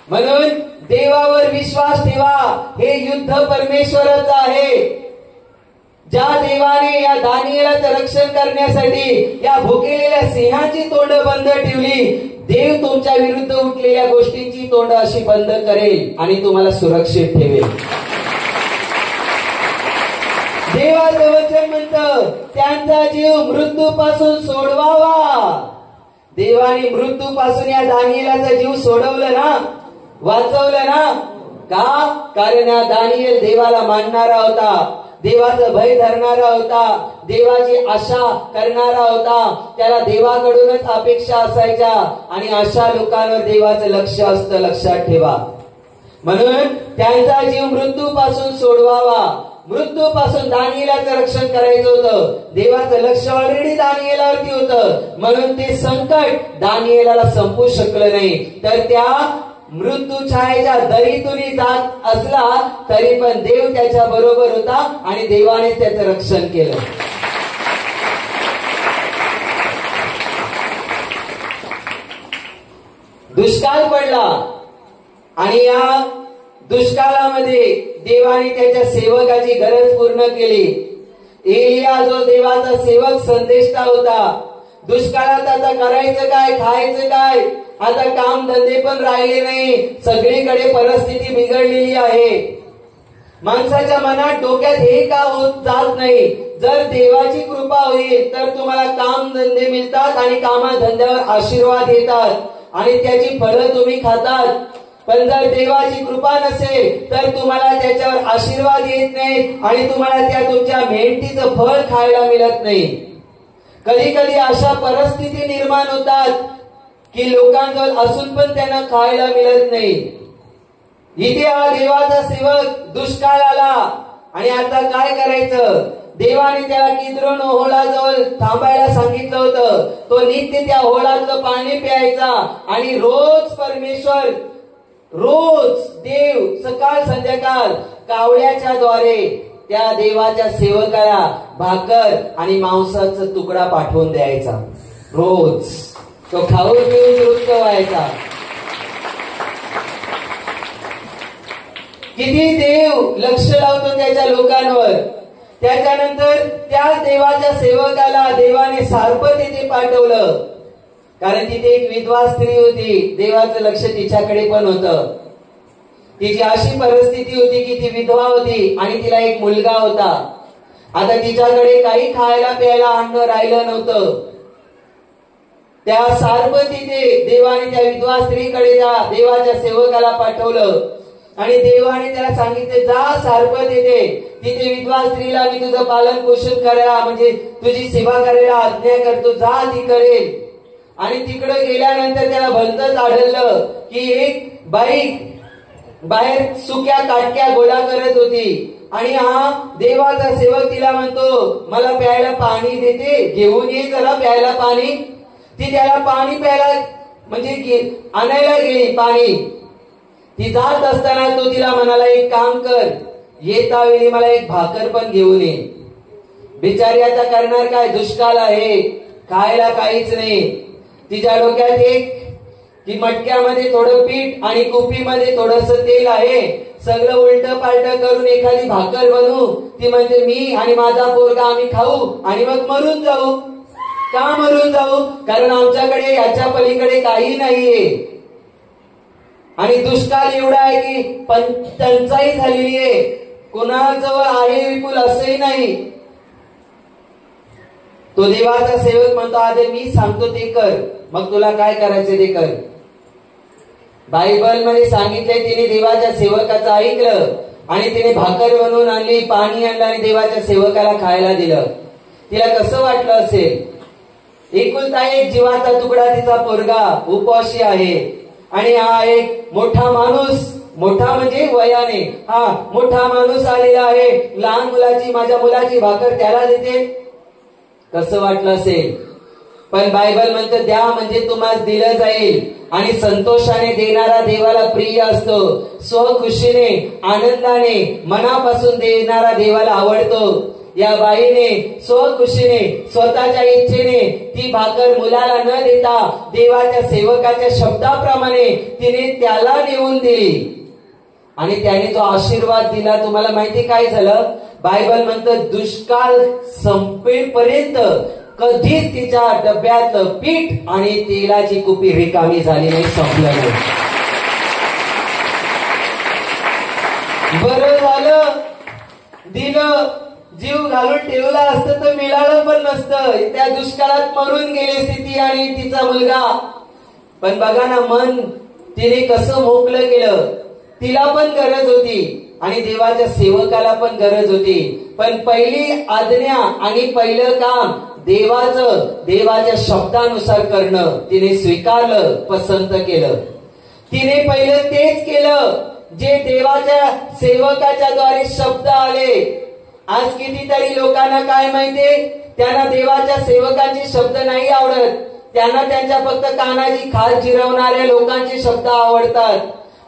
म्हणून देवावर विश्वास ठेवा. हे युद्ध परमेश्वराचं आहे. ज्या देवाने या दानिएलाचं रक्षण करण्यासाठी या भुकेलेल्या सिंहाची तोंड बंद ठेवली, देव तुमच्या विरुद्ध उठलेल्या गोष्टींची तोंड अशी बंद करेल आणि तुम्हाला सुरक्षित ठेवेल. देवाचं वचन म्हणतं, त्यांचा जीव मृत्यूपासून सोडवावा. देवाने मृत्यूपासून या दानिएलाचा जीव सोडवलं ना, वाचवलं ना. का? कारण या दानिएल देवाला मानणारा होता, देवाचं भय धरणारा होता, देवाची आशा करणारा होता. त्याला देवाकडूनच अपेक्षा असायच्या आणि अशा लोकांवर देवाचं लक्ष असतं. लक्षात ठेवा. म्हणून त्यांचा जीव मृत्यूपासून सोडवावा. मृत्यूपासून दानिएलाचं रक्षण करायचं होतं. देवाचं लक्ष ऑलरेडी दानिएलावरती होतं, म्हणून ते संकट दानिएलाला संपू शकलं नाही. तर त्या मृत्यू छायेच्या दरीतून जात असला तरी पण देव त्याच्या बरोबर होता आणि देवाने त्याचं रक्षण केलं. दुष्काळ पडला आणि या दुष्काळामध्ये देवाने त्याच्या सेवकाची गरज पूर्ण केली. एलिया जो देवाचा सेवक संदेष्टा होता. दुष्काळात आता करायचं काय, खायचं काय, आता काम धंदे पण राहिले नाही, सगळीकडे परिस्थिती बिघडलेली आहे. माणसाच्या मनात डोक्यात हे का होत जात नाही, जर देवाची कृपा होईल तर तुम्हाला काम धंदे मिळतात आणि कामा धंद्यावर आशीर्वाद येतात आणि त्याची फळं तुम्ही खातात. पण जर देवाची कृपा नसेल तर तुम्हाला त्याच्यावर आशीर्वाद येत नाही आणि तुम्हाला त्या तुमच्या मेहनतीचं फळ खायला मिळत नाही. कधी कधी अशा परिस्थिती निर्माण होतात की लोकांजवळ असून पण त्यांना खायला मिळत नाही. इथे हा देवाचा सेवक दुष्काळ आला आणि आता काय करायचं. देवाने त्याला किद्रोन ओहळाजवळ थांबायला सांगितलं होतं. तो नित्य त्या ओहळातलं पाणी प्यायचा आणि रोज परमेश्वर, रोज देव सकाळ संध्याकाळ कावळ्याच्या द्वारे त्या देवाच्या सेवकाला भाकर आणि मांसाचा तुकडा पाठवून द्यायचा. रोज तो खाऊन पिऊन तृप्त व्हायचा. किती देव लक्ष लावतो त्याच्या लोकांवर. त्याच्यानंतर त्या देवाच्या सेवकाला देवाने सारपत येथे पाठवलं, कारण तिथे एक विधवा स्त्री होती. देवाचं लक्ष तिच्याकडे पण होतं. तिची अशी परिस्थिती होती की ती विधवा होती आणि तिला एक मुलगा होता. आता तिच्याकडे काही खायला प्यायला अन्न राहिलं नव्हतं. त्या सारपतीने देवाने त्या विधवा स्त्रीकडे त्या देवाच्या सेवकाला पाठवलं आणि देवाने त्याला सांगितले, जा सारपत येते, तिथे विधवा स्त्रीला मी तुझं पालन पोषण करायला, म्हणजे तुझी सेवा करायला आज्ञा करतो, जा ती करेल. आणि तिकडे गेल्यानंतर त्याला भलतंच आढळलं की एक बाई बाहेर सुक्या काटक्या गोळा करत होती आणि हा देवाचा सेवक तिला म्हणतो, मला प्यायला पाणी देते, घेऊन ये जरा प्यायला पाणी. ती त्याला पाणी प्यायला म्हणजे आणायला गेली पाणी. ती जात असताना तो तिला म्हणाला, एक काम कर, येता वेळी मला एक भाकर पण घेऊन ये. बिचारी आता करणार काय, दुष्काळ आहे, खायला काहीच नाही. तिच्या डोक्यात एक की मटक्यामध्ये थोडं पीठ आणि कुपीमध्ये थोडस तेल आहे, सगळं उलट पालट करून एखादी भाकर बनवू. ती म्हणते, मी आणि माझा पोरगा आम्ही खाऊ आणि मग मरून जाऊ. का मरून जाऊ? कारण आमच्याकडे याच्या पलीकडे काही नाहीये आणि दुष्काळ एवढा आहे की टंचाई झालेली आहे, कोणाजवळ आहे विपुल असंही नाही. तो देवाचा सेवक म्हणतो, आधी मी सांगतो ते कर, मग तुला काय करायचं ते कर. बायबल मध्ये सांगितलंय, तिने देवाच्या सेवकाचं ऐकलं आणि तिने भाकर बनवून आणली, पाणी आणलं आणि देवाच्या सेवकाला खायला दिलं. तिला कसं वाटलं असेल, एकुलता एक जीवाचा तुकडा तिचा पोरगा उपाशी आहे आणि हा एक मोठा माणूस मोठा म्हणजे वयाने, हा मोठा माणूस आलेला आहे, लहान मुलाची माझ्या मुलाची भाकर त्याला देते, कसं वाटलं असेल. पण बायबल म्हणतं द्या म्हणजे तुम्हाला दिलं जाईल. आणि संतोषाने देणारा देवाला प्रिय असतो. स्वखुशीने आनंदाने मनापासून देणारा देवाला आवडतो. या बाईने स्वखुशीने स्वतःच्या इच्छेने ती भाकर मुलाला न देता देवाच्या सेवकाच्या शब्दाप्रमाणे तिने त्याला नेऊन दिली आणि त्याने जो आशीर्वाद दिला. तुम्हाला माहिती काय झालं? बायबल म्हणतं दुष्काळ संपेपर्यंत कधीच तिच्या डब्यातलं पीठ आणि तेलाची कुपी रिकामी झाली नाही, संपलं नाही. बरं झालं दिलं, जीव घालून ठेवला असतं तर मिळालं पण नसतं. त्या दुष्काळात मरून गेली असती ती आणि तिचा मुलगा. पण बघा ना, मन तिने कसं मोकळं केलं. तिला पण गरज होती आणि देवाच्या सेवकाला पण गरज होती. पण पहिली आज्ञा आणि पहिलं काम देवाच्या शब्दानुसार करणं तिने स्वीकारलं, पसंत केलं. तिने पहिलं तेच केलं जे देवाच्या सेवकाच्या द्वारे शब्द आले. आज कितीतरी लोकांना काय माहितीये, त्यांना देवाच्या सेवकांचे शब्द नाही आवडत. त्यांना त्यांच्या फक्त कानाची खाल जिरवणाऱ्या लोकांचे शब्द आवडतात.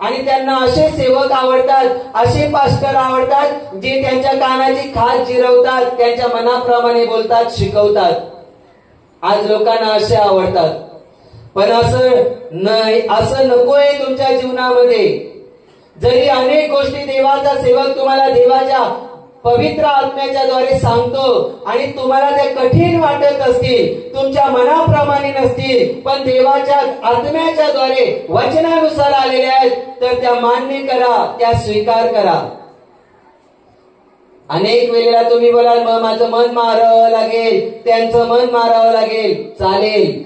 आणि त्यांना असे सेवक आवडतात, असे पास्टर आवडतात जे त्यांच्या कानाची खाल जिरवतात, त्यांच्या मनाप्रमाणे बोलतात, शिकवतात. आज लोकांना असे आवडतात. पण असं नकोय तुमच्या जीवनामध्ये. जरी अनेक गोष्टी देवाचा सेवक तुम्हाला देवाच्या पवित्र आत्म्याच्या द्वारे सांगतो आणि तुम्हाला ते कठीण वाटत असतील, तुमच्या मनाप्रमाणे नसतील, पण देवाच्या आत्म्याच्या द्वारे वचनानुसार आलेले आहेत, तर त्या मान्य करा, त्या स्वीकार करा. अनेक वेळेला तुम्ही बोलाल मग माझं मन मारावं लागेल, त्यांचं मन मारावं लागेल. चालेल,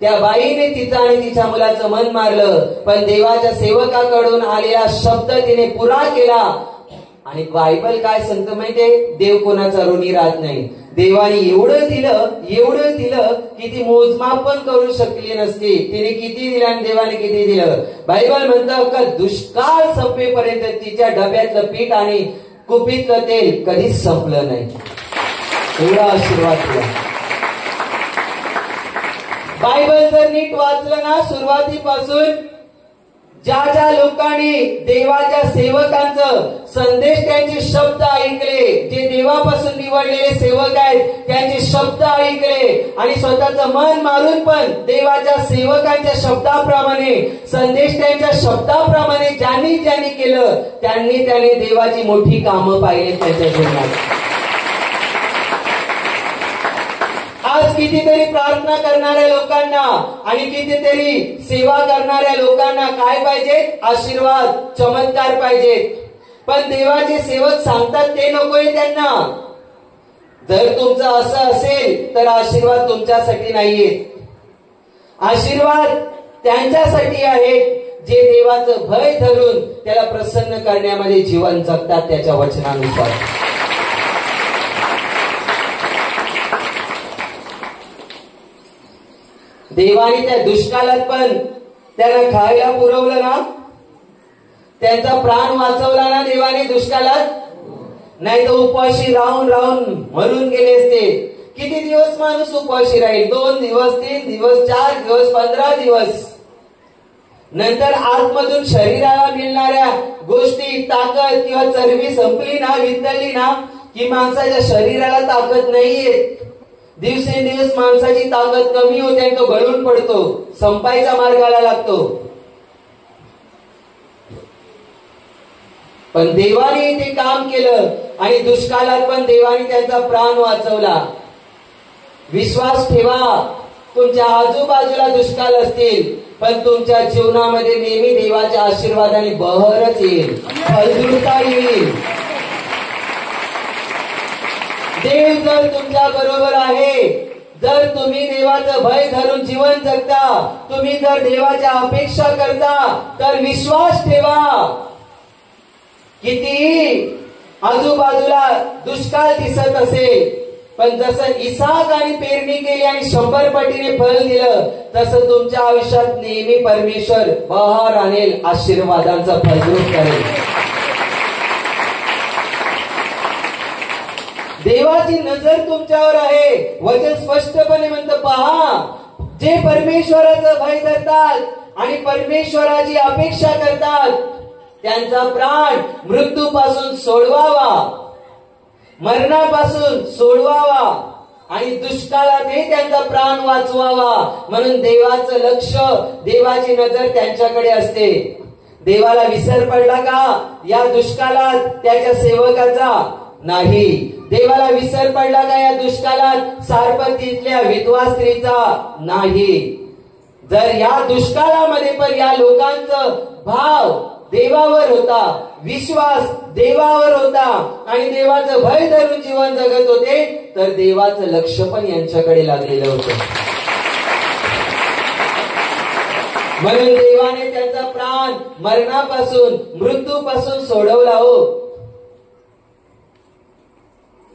त्या बाईने तिचं आणि तिच्या मुलाचं मन मारलं, पण देवाच्या सेवकाकडून आलेला शब्द तिने पुरा केला. आणि बायबल काय सांगतं माहितीये, देव कोणाचा ऋणी राहत नाही. देवाने एवढं दिलं की ती मोजमाप पण करू शकली नसती. तिने किती दिलं आणि देवाने किती दिलं. बायबल म्हणतं का दुष्काळ संपेपर्यंत तिच्या डब्यातलं पीठ आणि कुपीतलं तेल कधीच संपलं नाही. एवढा आशीर्वाद दिला. बायबल जर नीट वाचलं ना, सुरुवातीपासून ज्या लोकांनी देवाच्या सेवकांचं संदेश, त्यांचे शब्द ऐकले, जे देवापासून निवडलेले सेवक आहेत त्यांचे शब्द ऐकले आणि स्वतःचं मन मारून पण देवाच्या सेवकांच्या शब्दाप्रमाणे, संदेश त्यांच्या शब्दाप्रमाणे ज्यांनी केलं त्याने देवाची मोठी कामं पाहिली त्यांच्या जीवनात. आज कितीतरी प्रार्थना करणाऱ्या लोकांना आणि कितीतरी सेवा करणाऱ्या लोकांना काय पाहिजे? आशीर्वाद, चमत्कार पाहिजे. पण देवाचे सेवक सांगतात ते नकोय त्यांना. जर तुमचं असं असेल तर आशीर्वाद तुमच्यासाठी नाहीये. आशीर्वाद त्यांच्यासाठी आहेत जे देवाचं भय धरून त्याला प्रसन्न करण्यामध्ये जीवन जगतात त्याच्या वचनानुसार. देवाने त्या दुष्काळात पण त्यांना खायला पुरवलं ना, त्यांचा प्राण वाचवला ना देवाने दुष्काळात. नाही तर उपाशी राहून मरून गेले असते. किती दिवस माणूस उपाशी राहील? 2 दिवस, 3 दिवस, 4 दिवस, 15 दिवस. नंतर आतमधून शरीराला मिळणाऱ्या गोष्टी, ताकद किंवा चरबी संपली ना, वितळली ना, की माणसाच्या शरीराला ताकद नाहीये. दिवसेंदिवस माणसाची ताकद कमी होते आणि तो गळून पडतो, संपायच्या मार्गाला लागतो. पण देवाने ते काम केलं आणि दुष्काळात पण देवाने त्यांचा प्राण वाचवला. विश्वास ठेवा, तुमच्या आजूबाजूला दुष्काळ असतील पण तुमच्या जीवनामध्ये नेहमी देवाच्या आशीर्वादाने बहरच येईल, फलद्रुपता येईल. देव जर तुमच्या बरोबर आहे, जर तुम्ही देवाचं भय धरून जीवन जगता, तुम्ही जर देवाच्या अपेक्षा करता, तर विश्वास ठेवा. कितीही आजूबाजूला दुष्काळ दिसत असेल पण जसं इसाक आणि पेरणी केली आणि 100 पटीने फळ दिलं, तसं तुमच्या आयुष्यात नेहमी परमेश्वर बहार आणेल, आशीर्वादांचा फलद्रूप करेल. देवाची नजर तुमच्यावर आहे. वचन स्पष्टपणे म्हणतं, पहा, जे परमेश्वराचं भय धरतात आणि परमेश्वराची अपेक्षा करतात त्यांचा प्राण मृत्यूपासून सोडवावा, मरणापासून सोडवावा आणि दुष्काळातही त्यांचा प्राण वाचवावा. म्हणून देवाचं लक्ष, देवाची नजर त्यांच्याकडे असते. देवाला विसर पडला का या दुष्काळात त्याच्या सेवकाचा? नाही. देवाला विसर पडला का या दुष्काळात सारपतीतल्या विधवा स्त्रीचा? नाही. जर या दुष्काळामध्ये पण या लोकांचं भाव देवावर होता, विश्वास देवावर होता आणि देवाचं भय धरून जीवन जगत होते, तर देवाचं लक्ष पण यांच्याकडे लागलेलं होतं. म्हणून देवाने त्यांचा प्राण मरणापासून, मृत्यूपासून सोडवला हो.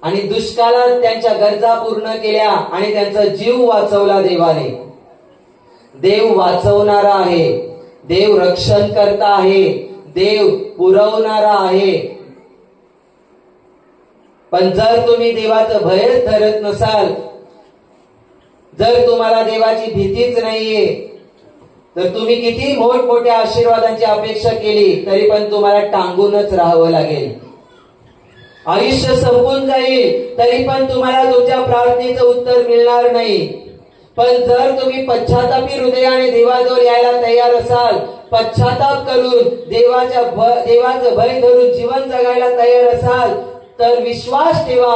आणि दुष्काळात त्यांच्या गरजा पूर्ण केल्या आणि त्यांचा जीव वाचवला देवाने. देव वाचवणारा आहे, देव रक्षण करता आहे, देव पुरवणारा आहे. पण जर तुम्ही देवाचं भयच धरत नसाल, जर तुम्हाला देवाची भीतीच नाहीये, तर तुम्ही किती मोठमोठ्या आशीर्वादांची अपेक्षा केली तरी पण तुम्हाला टांगूनच राहावं लागेल. आयुष्य संपून जाईल तरी पण तुम्हाला तुमच्या प्रार्थनेचं उत्तर मिळणार नाही. पण जर तुम्ही पश्चातापी हृदयाने देवाजवळ यायला तयार असाल, पश्चाताप करून देवाचं भय धरून जीवन जगायला तयार असाल, तर विश्वास ठेवा,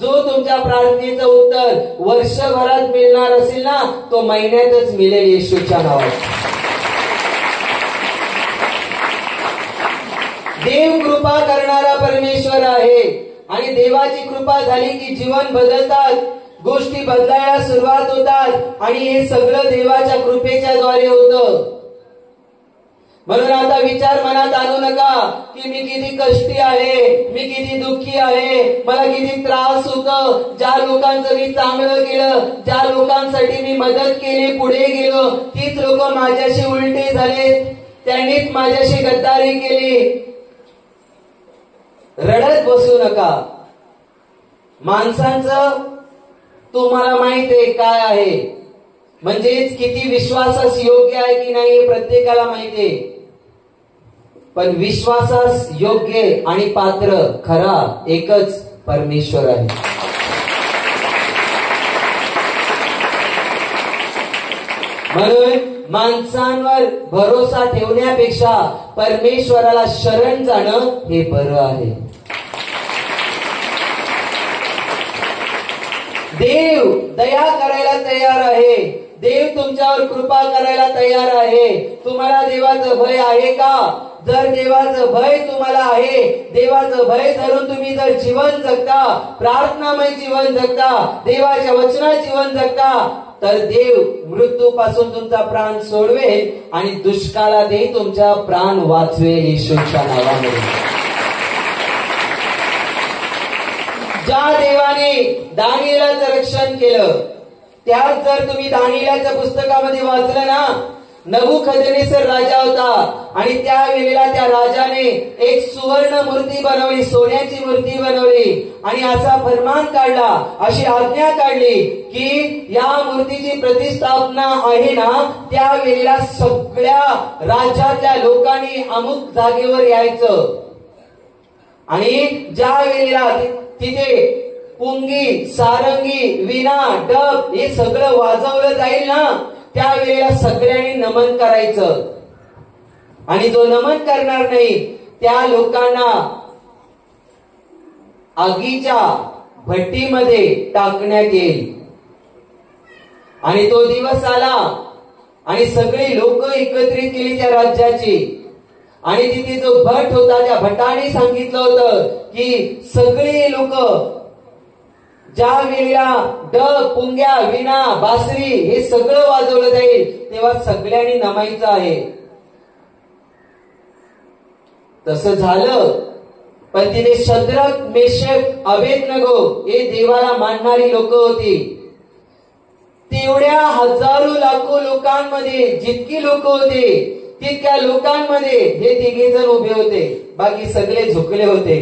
जो तुमच्या प्रार्थनेचं उत्तर वर्षभरात मिळणार असेल ना, तो महिन्यातच मिळेल येशूच्या नावात. देव कृपा करणारा परमेश्वर आहे आणि देवाची कृपा झाली की जीवन बदलतात, गोष्टी बदलायला सुरुवात होतात आणि हे सगळं देवाच्या कृपेच्या द्वारे होतं. म्हणून आता विचार मनात आणू नका की मी किती कष्टी आहे, मी किती दुःखी आहे, मला किती त्रास होतो. ज्या लोकांचं मी चांगलं केलं, ज्या लोकांसाठी मी मदत केली, पुढे गेलो, तीच लोक माझ्याशी उलटे झाले, त्यांनीच माझ्याशी गद्दारी केली. रडत बसू नका. माणसांचं तुम्हाला माहित आहे काय आहे, म्हणजेच किती विश्वासास योग्य आहे की नाही हे प्रत्येकाला माहिती आहे. पण विश्वासास योग्य आणि पात्र खरा एकच परमेश्वर आहे. म्हणून माणसांवर भरोसा ठेवण्यापेक्षा परमेश्वराला शरण जाणं हे बरं आहे. देव दया करायला तयार आहे, देव तुमच्यावर कृपा करायला तयार आहे. तुम्हाला देवाचं भय आहे का? जर देवाचं भय तुम्हाला आहे, देवाचं भय धरून तुम्ही जर जीवन जगता, प्रार्थनामय जीवन जगता, देवाच्या वचनात जीवन जगता, तर देव मृत्यूपासून तुमचा प्राण सोडवेल आणि दुष्काळातही तुमचा प्राण वाचवेल येशूच्या नावामध्ये. ज्या देवाने दानिएलाचं रक्षण केलं, त्यात जर तुम्ही दानिएलाच्या पुस्तकामध्ये वाचलं ना, नबुखदनेसर राजा होता आणि त्यावेळेला त्या राजाने एक सुवर्ण मूर्ती बनवली, सोन्याची मूर्ती बनवली आणि असा फरमान काढला, अशी आज्ञा काढली की या मूर्तीची प्रतिष्ठापना आहे ना, त्यावेळेला सगळ्या राज्यातल्या लोकांनी अमुक जागेवर यायचं आणि ज्या वेळेला तिथे पुंगी, सारंगी, विणा, डब हे सगळं वाजवलं जाईल ना, त्यावेळेला सगळ्यांनी नमन करायचं आणि जो नमन करणार नाही त्या लोकांना आगीच्या भट्टीमध्ये टाकण्यात येईल. आणि तो दिवस आला आणि सगळी लोक एकत्रित केली त्या राज्याची आणि तिथे जो भट होता त्या भटाने सांगितलं होतं की सगळे लोक ज्या वेळेला डब, पुंग्या, विणा, बासरी हे सगळं वाजवलं जाईल तेव्हा सगळ्यांनी नमायचं आहे. तसं झालं पण तिथे शद्रक, मेशक, अबेदनगो हे देवाला मानणारी लोक होती. तेवढ्या हजारो लाखो लोकांमध्ये जितकी लोक होते तितक्या लोकांमध्ये हे तिघे जण उभे होते, बाकी सगळे झुकले होते.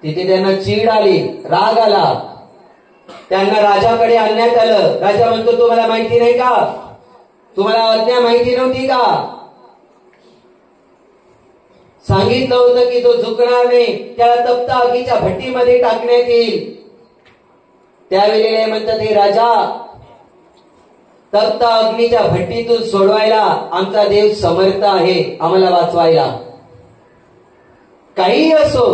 तिथे त्यांना चीड आली, राग आला. त्यांना राजाकडे आणण्यात आलं. राजा म्हणतो, तुम्हाला माहिती नाही का? तुम्हाला आज्ञा माहिती नव्हती का? सांगितलं होतं की जो झुकणार नाही त्याला तप्त आगीच्या भट्टीमध्ये टाकण्यात येईल. त्यावेळेला म्हणतात, हे राजा, तप्त अग्नीच्या भट्टीतून सोडवायला आमचा देव समर्थ आहे, आम्हाला वाचवायला. काहीही असो,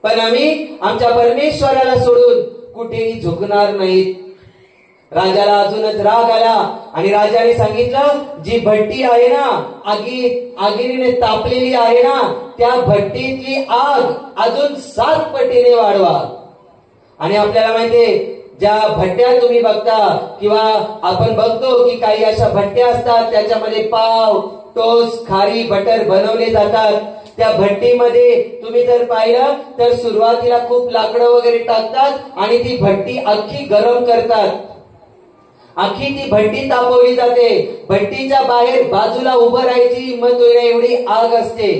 पण आम्ही आमच्या परमेश्वराला सोडून कुठेही झुकणार नाहीत. राजाला अजूनच राग आला आणि राजाने सांगितलं, जी भट्टी आहे ना, आगीने तापलेली आहे ना, त्या भट्टीतली आग अजून 7 पटीने वाढवा. आणि आपल्याला माहितीये, ज्या भट्ट्या तुम्ही बघता किंवा आपण बघतो की काही अशा भट्ट्या असतात, त्याच्यामध्ये पाव, टोस्ट, खारी, बटर बनवले जातात. त्या भट्टीमध्ये तुम्ही जर पाहिलं तर सुरुवातीला खूप लाकडं वगैरे टाकतात आणि ती भट्टी अख्खी गरम करतात. अख्खी ती भट्टी तापवली जाते. भट्टीच्या बाहेर बाजूला उभं राहायची मग एवढी आग असते.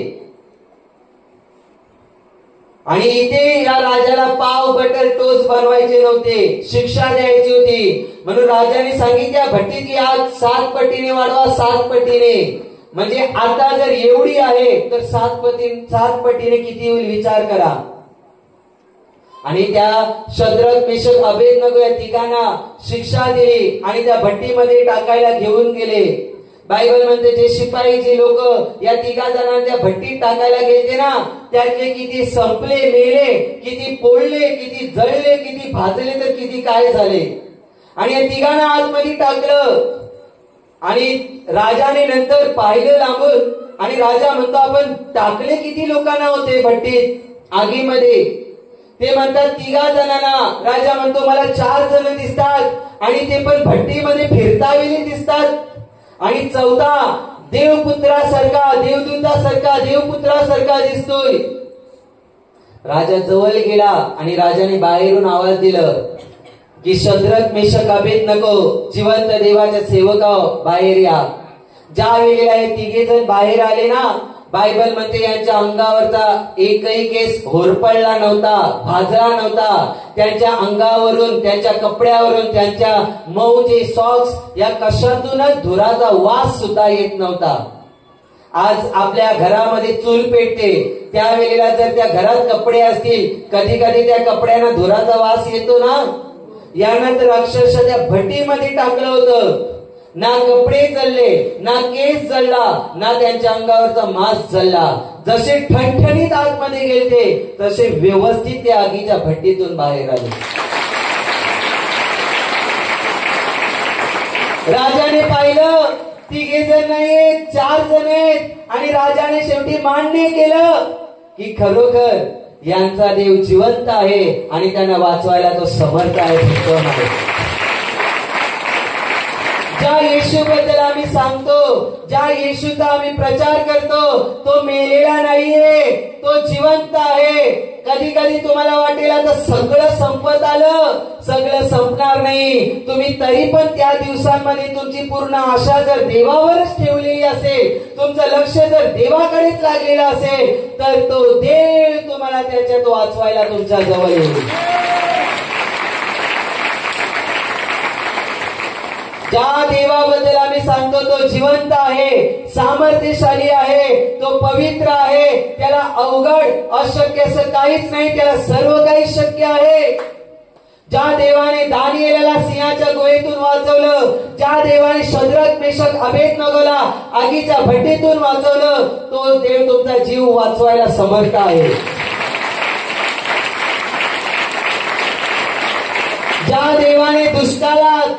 आणि इथे या राजाला पाव, बटर, टोस्ट बनवायचे नव्हते, शिक्षा द्यायची होती. म्हणून राजाने सांगितल्या, भट्टीची आग 7 पटीने वाढवा, 7 पटीने. म्हणजे आता जर एवढी आहे तर 7 पटीने किती होईल विचार करा. आणि त्या शद्रक, मेशक, अबेदनगो या तिघांना शिक्षा दिली आणि त्या भट्टीमध्ये टाकायला घेऊन गेले. बायबल म्हणते, जे शिपाई, जे लोक या तिघा जणांच्या भट्टीत टाकायला गेले ना, त्यातले किती संपले, मेले, किती पोळले, किती जळले, किती भाजले, तर किती काय झाले. आणि या तिघांना आतमध्ये टाकलं. आणि राजाने नंतर पाहिलं लांबून आणि राजा म्हणतो, आपण टाकले किती लोकांना होते भट्टीत, आगीमध्ये? ते म्हणतात 3 जणांना. राजा म्हणतो, मला 4 जण दिसतात आणि ते पण भट्टीमध्ये फिरतावेली दिसतात. आणि 4था देवपुत्रासारखा, देवदूतासारखा, देवपुत्रासारखा दिसतोय. राजा जवळ गेला आणि राजाने बाहेरून आवाज दिलं की शद्रक, मेशक, अबेदनगो, जिवंत देवाच्या सेवकाओ, बाहेर या. ज्या वेळेला हे तिघे जण बाहेर आले ना, बायबल म्हणते यांच्या अंगावरचा एकही केस होरपळला नव्हता, भाजला नव्हता. त्यांच्या अंगावरून, त्यांच्या कपड्यावरून, त्यांच्या मऊचे सॉक्स या कशातूनच धुराचा वास सुद्धा येत नव्हता. आज आपल्या घरामध्ये चूल पेटते, त्यावेळेला जर त्या घरात कपडे असतील, कधी कधी त्या कपड्यांना धुराचा वास येतो ना. यानंतर अक्षरशः त्या भट्टीमध्ये टाकलं होतं. ना कपडे जळले, ना केस जळला, ना त्यांच्या अंगावरचा मांस जळला. जसे ठणठणीत आतमध्ये गेले तसे व्यवस्थित त्या आगीच्या भट्टीतून बाहेर आले. राजाने पाहिलं 3 जण नाही, 4 जण आहेत. आणि राजाने शेवटी मान्य केलं की खरोखर यांचा देव जिवंत आहे आणि त्यांना वाचवायला तो समर्थ आहे. ज्या येशूबद्दल आम्ही सांगतो, ज्या येशूचा आम्ही प्रचार करतो, तो मेलेला नाहीये, तो जिवंत आहे. कधी कधी तुम्हाला वाटेल आता सगळं संपत आलं, सगळं संपणार नाही. तुम्ही तरी पण त्या दिवसांमध्ये तुमची पूर्ण आशा जर देवावरच ठेवलेली असेल, तुमचं लक्ष जर देवाकडेच लागलेलं असेल, तर तो देव तुम्हाला त्याच्यात वाचवायला तुमच्या जवळ येईल. ज्या देवाबद्दल आम्ही सांगतो तो जिवंत आहे, सामर्थ्यशाली आहे, तो पवित्र आहे, त्याला अवघड, अशक्य असं काहीच नाही, त्याला सर्व काही शक्य आहे. ज्या देवाने दानिएलला सिंहाच्या गुहेतून वाचवलं, ज्या देवाने शद्रक, मेशक, अबेदनगोला आगीच्या भट्टीतून वाचवलं, तो देव तुमचा जीव वाचवायला समर्थ आहे. ज्या देवाने दुष्काळात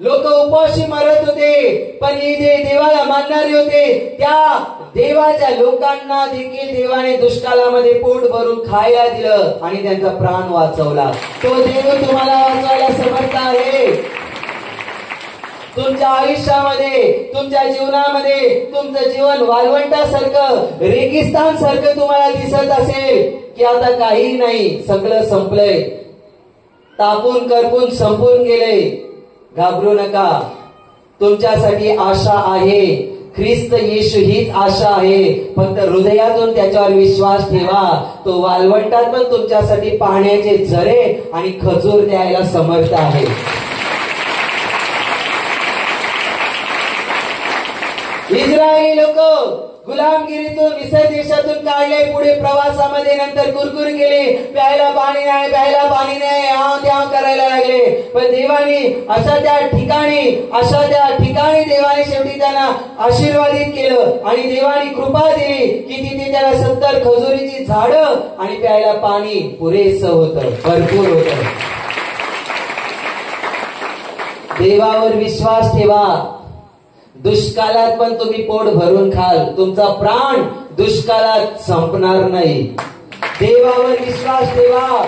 लोक उपाशी मरत होते पण देवाला मानणारे होते, त्या देवाच्या लोकांना देखील देवाने दुष्काळामध्ये पोट भरून खायला दिलं आणि त्यांचा प्राण वाचवला. तो देव तुम्हाला वाचवायला समर्थ आहे. तुमच्या आयुष्यामध्ये, तुमच्या जीवनामध्ये तुमचं जीवन वाळवंटासारखं, रेगिस्तान सारखं तुम्हाला दिसत असेल की आता काही नाही, सगळं संपलंय, तापून करपून संपून गेले, घाबरू नका. तुमच्यासाठी आशा आहे. ख्रिस्त येशू हीच आशा आहे. फक्त हृदयातून त्याच्यावर विश्वास ठेवा. तो वाळवंटात पण तुमच्यासाठी पाण्याचे झरे आणि खजूर द्यायला समर्थ आहे. इस्रायली लोक गुलामगिरीतून मिसर देशातून काढले, पुढे प्रवासामध्ये नंतर कुरकुर केली, प्यायला पाणी नाही, प्यायला पाणी नाही, हाव त्याव करायला लागले. पण देवाने अशा त्या ठिकाणी देवाने शेवटी त्यांना आशीर्वादित केलं आणि देवाने कृपा दिली की तिथे त्याला 70 खजुरीची झाडं आणि प्यायला पाणी पुरेसं होतं, भरपूर होतं. देवावर विश्वास ठेवा. दुष्काळात पण तुम्ही पोट भरून खाल. तुमचा प्राण दुष्काळात संपणार नाही. देवावर विश्वास ठेवा.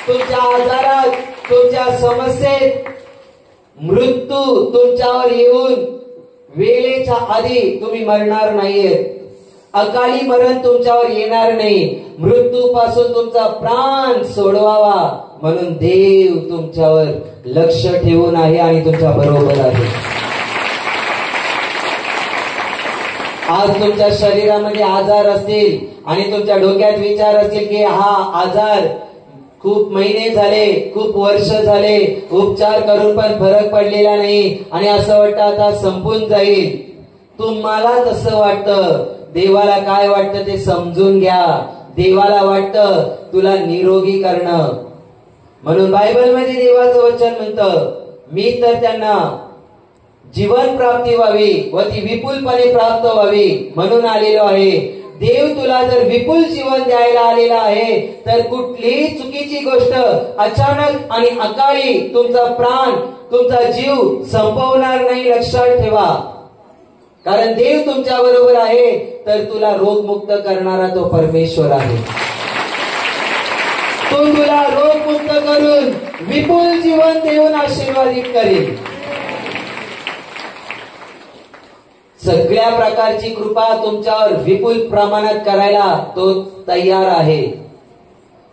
तुमच्या आजारात, तुमच्या समस्येत मृत्यू तुमच्यावर येऊन वेळेच्या आधी तुम्ही मरणार नाहीये. अकाली मरण तुमच्यावर येणार नाही. मृत्यू पासून तुमचा प्राण सोडवावा म्हणून देव तुमच्यावर लक्ष ठेवून आहे आणि तुमच्या बरोबर आहे. आज तुमच्या शरीरामध्ये आजार असतील आणि तुमच्या डोक्यात विचार असतील की हा आजार खूप महिने झाले, खूप वर्ष झाले, उपचार करून पण फरक पडलेला नाही आणि असं वाटतं आता संपून जाईल. तुम्हाला तसं वाटतं. देवाला काय वाटतं ते समजून घ्या. देवाला वाटतं तुला निरोगी करणं. म्हणून बायबलमध्ये देवाचं वचन म्हणतं, मी तर त्यांना जीवन प्राप्ती व्हावी व ती विपुलपणे प्राप्त व्हावी म्हणून आलेलो आहे. देव तुला जर विपुल जीवन द्यायला आलेला आहे तर कुठलीही चुकीची गोष्ट अचानक आणि अकाली तुमचा प्राण, तुमचा जीव संपवणार नाही. लक्षात ठेवा. कारण देव तुमच्या बरोबर आहे तर तुला रोगमुक्त करणारा तो परमेश्वर आहे. तो तुला रोगमुक्त करून विपुल जीवन देऊन आशीर्वादित करेल. सगळ्या प्रकारची कृपा तुमच्यावर विपुल प्रमाणात करायला तो तयार आहे.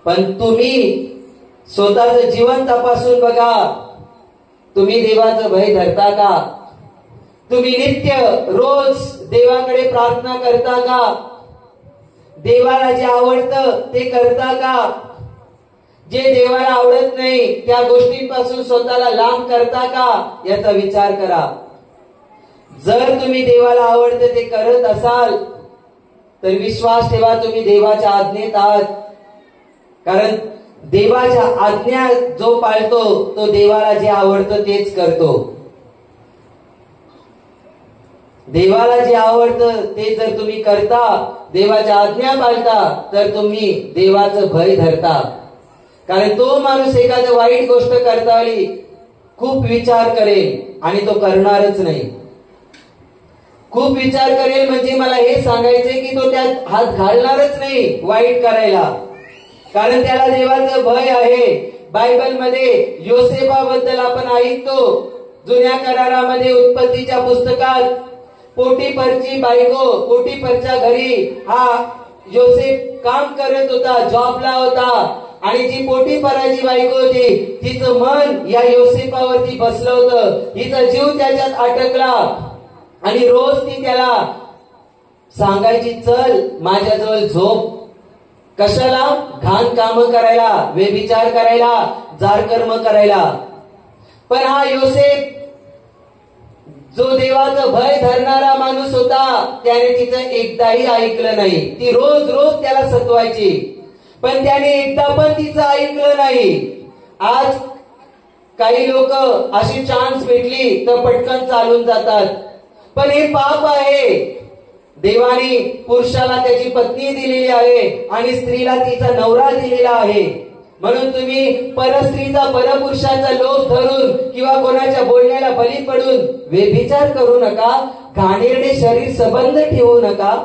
पण तुम्ही स्वतःचं जीवन तपासून बघा. तुम्ही देवाचं भय धरता का? तुम्ही नित्य रोज देवाकडे प्रार्थना करता का? देवाला जे आवडतं ते करता का? जे देवाला आवडत नाही त्या गोष्टींपासून स्वतःला लांब करता का? याचा विचार करा. जर तुम्ही देवाला आवडते ते करत असाल तर विश्वास ठेवा तुम्ही देवाच्या आज्ञेत आहात. कारण देवाच्या आज्ञा जो पाळतो तो देवाला जे आवडतं तेच करतो. देवाला जे आवडतं ते जर तुम्ही करता, देवाच्या आज्ञा पाळता तर तुम्ही देवाचं भय धरता. कारण तो माणूस एखादी वाईट गोष्ट करता आली खूप विचार करेल आणि तो करणारच नाही. खूप विचार करेल म्हणजे मला हे सांगायचे की तो त्यात हात घालणारच नाही वाईट करायला. कारण त्याला देवाचं भय आहे. बायबलमध्ये योसेफाबद्दल आपण ऐकतो. जुन्या करारामध्ये उत्पत्तीच्या पुस्तकात पोटीफरची बायको, पोटीफरच्या घरी हा योसेफ काम करत होता, जॉबला होता आणि जी पोटीफराची बायको होती तिचं मन या योसेफावरती बसलं होतं. हिचा जीव त्याच्यात अटकला आणि रोज ती त्याला सांगायची, चल माझ्याजवळ झोप. कशाला? घाण काम करायला, व्यभिचार करायला, जारकर्म करायला. पण हा योसेफ जो देवाचं भय धरणारा माणूस होता त्याने तिचं एकदाही ऐकलं नाही. ती रोज रोज त्याला सतवायची पण त्याने एकदा पण तिचं ऐकलं नाही. आज काही लोक अशी चान्स भेटली तर पटकन चालून जातात. पण हे पाप आहे. देवाने पुरुषाला त्याची पत्नी दिलेली आहे आणि स्त्रीला तिचा नवरा दिलेला आहे. म्हणून तुम्ही परस्त्रीचा, परपुरुषाचा लोभ धरून किंवा कोणाच्या बोलण्याला बळी पडून व्यभिचार करू नका. घाणेरडे शरीर संबंध ठेवू नका.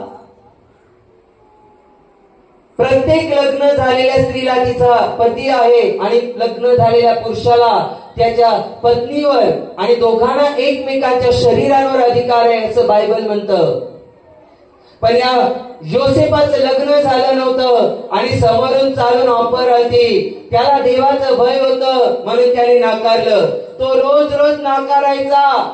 प्रत्येक लग्न झालेल्या स्त्रीला तिचा पती आहे आणि लग्न झालेल्या पुरुषाला त्याच्या पत्नीवर आणि दोघांना एकमेकांच्या शरीरावर अधिकार आहे असं बायबल म्हणतं. पण या योसेफाचं लग्न झालं नव्हतं आणि समोरून चालून ऑफर आली. त्याला देवाचं भय होतं म्हणून त्याने नाकारलं. तो रोज रोज नाकारायचा.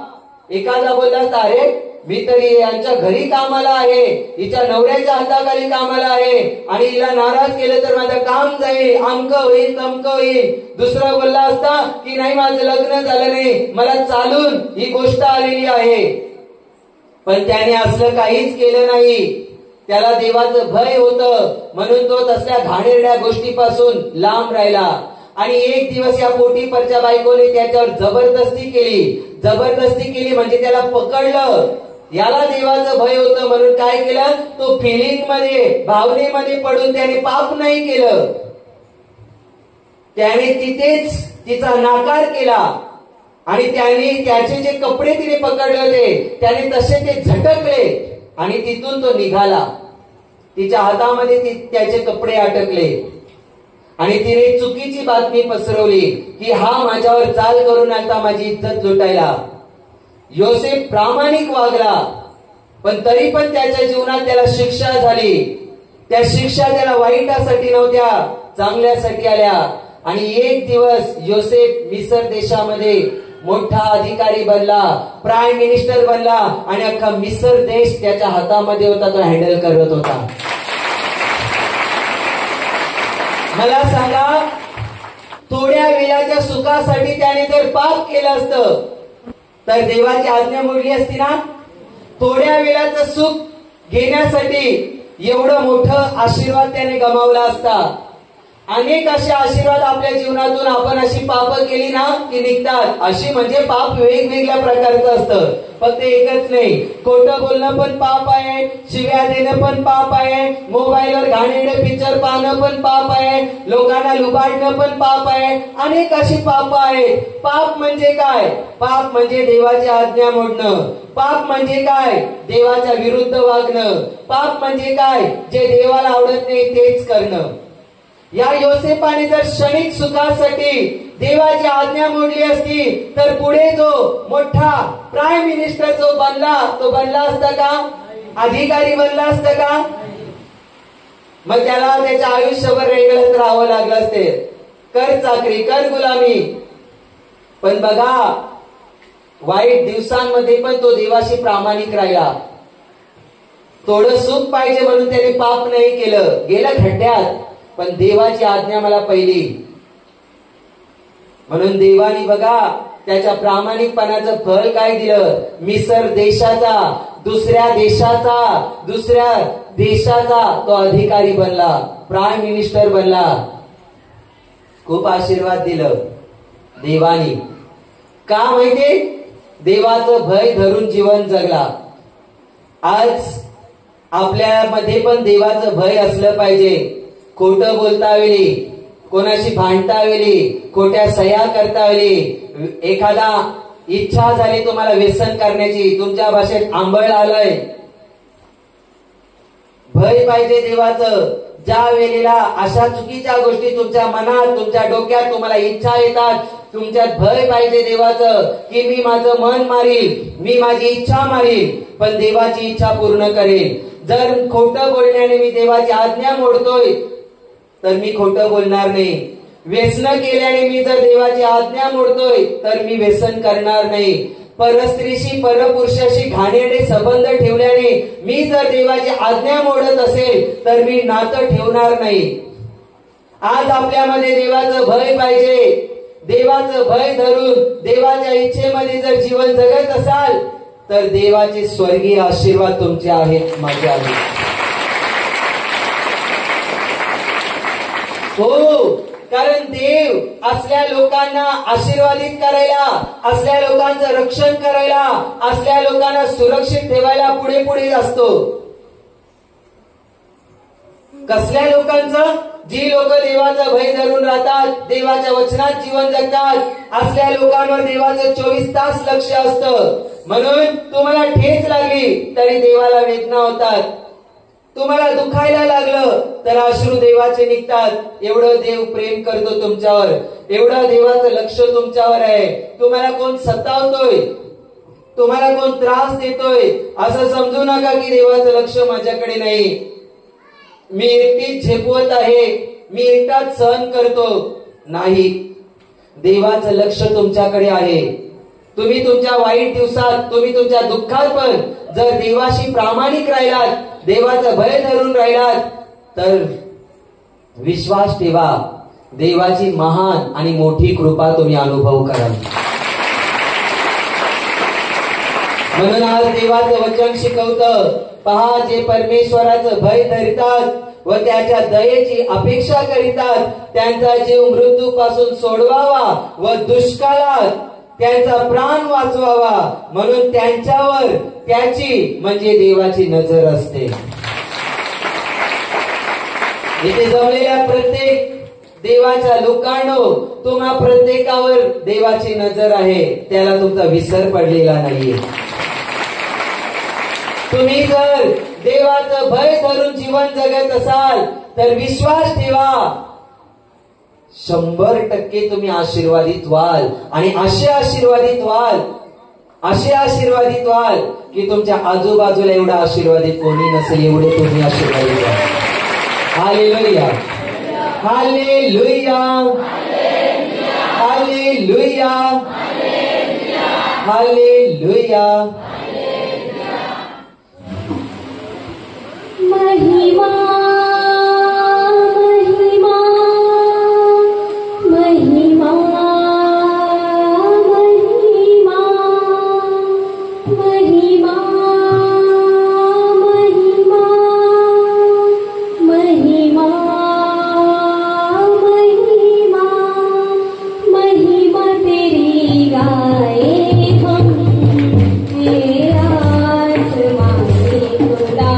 एखादा बोलला असता, अरे मी तरी यांच्या घरी कामाला आहे, हिच्या नवऱ्याच्या हाताखाली कामाला आहे आणि हिला नाराज केलं तर माझं काम जाईल, अमक होईल तमक होईल. दुसरा बोलला असता की नाही माझं लग्न झालं नाही, मला चालून ही गोष्ट आलेली आहे. पण त्याने असलं काहीच केलं नाही. त्याला देवाचं भय होतं म्हणून तो तसल्या घाणेरड्या गोष्टीपासून लांब राहिला. आणि एक दिवस या पोटीपरच्या बायकोने त्याच्यावर जबरदस्ती केली म्हणजे त्याला पकडलं. याला देवाचं भय होतं म्हणून काय केलं, तो फिलिंग मध्ये भावनेमध्ये पडून त्याने पाप नाही केलं. त्याने तिथेच तिचा नाकार केला आणि त्याने त्याचे जे कपडे तिने पकडले होते त्याने तसे ते झटकले आणि तिथून तो निघाला. तिच्या हातामध्ये त्याचे कपडे अटकले आणि तिने चुकीची बातमी पसरवली की हा माझ्यावर चाल करून आलता माझी इज्जत लुटायला. योसेफ प्रामाणिक वागला पण तरी पण त्याच्या जीवनात त्याला शिक्षा झाली. त्या शिक्षा त्याला वाईटासाठी नव्हत्या, चांगल्यासाठी आल्या. आणि एक दिवस योसेफ मिसर देशामध्ये मोठा अधिकारी बनला, प्राईम मिनिस्टर बनला आणि अख्खा मिसर देश त्याच्या हातामध्ये होता, तो हँडल करत होता. मला सांगा, थोड्या वेळाच्या सुखासाठी त्याने जर पाप केलं असतं तर देवाची आज्ञा मोडली असती ना. थोड्या वेळाचं सुख घेण्यासाठी एवढं मोठं आशीर्वाद त्याने गमावला असता. अनेक असे आशीर्वाद आपल्या जीवनातून आपण अशी पाप केली ना की निघतात. अशी म्हणजे पाप वेगवेगळ्या प्रकारचं असतं, फक्त एकच नाही. खोटं बोलणं पण पाप आहे, शिव्या देणं पण पाप आहे, मोबाईलवर घाणेरडे पिक्चर पाहणं पण पाप आहे, लोकांना लुबाडणं पण पाप आहे. अनेक अशी पाप आहेत. पाप म्हणजे काय? पाप म्हणजे देवाची आज्ञा मोडणं. पाप म्हणजे काय? देवाच्या विरुद्ध वागणं. पाप म्हणजे काय? जे देवाला आवडत नाही तेच करणं. या योसेफाने जर क्षणिक सुखासाठी देवाची आज्ञा मोडली असती तर पुढे जो मोठा प्राईम मिनिस्टर जो बनला तो बनला असता का? अधिकारी बनला असता का? मग त्याला त्याच्या आयुष्यभर रेंगळत राहावं लागलं असते, कर चाकरी, कर गुलामी. पण बघा, वाईट दिवसांमध्ये पण तो देवाशी प्रामाणिक राहिला. थोडं सुख पाहिजे म्हणून त्याने पाप नाही केलं, गेलं खड्ड्यात, पण देवाची आज्ञा मला पहिली. म्हणून देवाने बघा त्याच्या प्रामाणिकपणाचं फळ काय दिलं. मिसर देशाचा, दुसऱ्या देशाचा तो अधिकारी बनला, प्राईम मिनिस्टर बनला. खूप आशीर्वाद दिलं देवानी. का माहिती? देवाचं भय धरून जीवन जगला. आज आपल्यामध्ये पण देवाचं भय असलं पाहिजे. खोटं बोलता वेळी, कोणाशी भांडता वेळी, खोट्या सह्या करता वेळी, एखादा इच्छा झाली तुम्हाला व्यसन करण्याची, तुमच्या भाषेत आंबळ आलंय, भय पाहिजे देवाचं. ज्या वेळेला अशा चुकीच्या गोष्टी तुमच्या मनात, तुमच्या डोक्यात तुम्हाला इच्छा येतात, तुमच्यात भय पाहिजे देवाचं की मी माझं मन मारील, मी माझी इच्छा मारील पण देवाची इच्छा पूर्ण करेल. जर खोटं बोलण्याने मी देवाची आज्ञा मोडतोय तर मी खोटं बोलणार नाही. व्यसन केल्याने मी जर देवाची आज्ञा मोडतोय तर मी व्यसन करणार नाही. परस्त्रीशी, परपुरुषाशी घाणेरडे संबंध ठेवल्याने मी जर देवाची आज्ञा मोडत असेल तर मी नातं ठेवणार नाही. आज आपल्यामध्ये देवाचं भय पाहिजे. देवाचं भय धरून देवाच्या इच्छेमध्ये जर जीवन जगत असाल तर देवाचे स्वर्गीय आशीर्वाद तुमचे आहेत, माझे आहेत. हो, कारण देव असल्या लोकांना आशीर्वादित करायला, असल्या लोकांचं रक्षण करायला, असल्या लोकांना सुरक्षित ठेवायला पुढे पुढे असतो. कसल्या लोकांचं? जी लोक देवाचं भय धरून राहतात, देवाच्या वचनात जीवन जगतात, असल्या लोकांवर देवाचं 24 तास लक्ष असतं. म्हणून तुम्हाला ठेच लागली तरी देवाला वेदना होतात. तुम्हाला दुखायला लागलं तर अश्रू देवाचे निघतात. एवढं देव प्रेम करतो तुमच्यावर, एवढं देवाचं लक्ष तुमच्यावर आहे. तुम्हाला कोण सतावतोय, तुम्हाला कोण त्रास देतोय असं समजू नका की देवाचं लक्ष माझ्याकडे नाही, मी एकटीच झेपवत आहे, मी एकटाच सहन करतो. नाही, देवाचं लक्ष तुमच्याकडे आहे. तुम्ही तुमच्या वाईट दिवसात, तुम्ही तुमच्या दुःखात पण जर देवाशी प्रामाणिक राहिलात, देवाचं भय धरून राहिलात तर विश्वास ठेवा, देवाची महान आणि मोठी कृपा तुम्ही अनुभव कराल. म्हणून आज देवाचं वचन शिकवतं, पहा जे परमेश्वराचं भय धरतात व त्याच्या दयेची अपेक्षा करीतात त्यांचा जीव मृत्यूपासून सोडवावा व दुष्काळात त्यांचा प्राण वाचवावा म्हणून त्यांच्यावर त्याची म्हणजे देवाची नजर असते. इथे जमलेल्या प्रत्येक देवाच्या लोकांनो, तुम्हा प्रत्येकावर देवाची नजर आहे, त्याला तुमचा विसर पडलेला नाहीये. तुम्ही जर देवाचं भय धरून जीवन जगत असाल तर विश्वास ठेवा, 100% तुम्ही आशीर्वादित व्हाल. आणि असे आशीर्वादित व्हाल की तुमच्या आजूबाजूला एवढा आशीर्वादित कोणी नसेल, एवढे तुम्ही आशीर्वादित व्हाल. Hallelujah, hallelujah, hallelujah, hallelujah. महिमा महिमा महिमा महिमा महिमा महिमा महिमा महिमा महिमा तेरी गाए हम तेरा आसमानी खुदा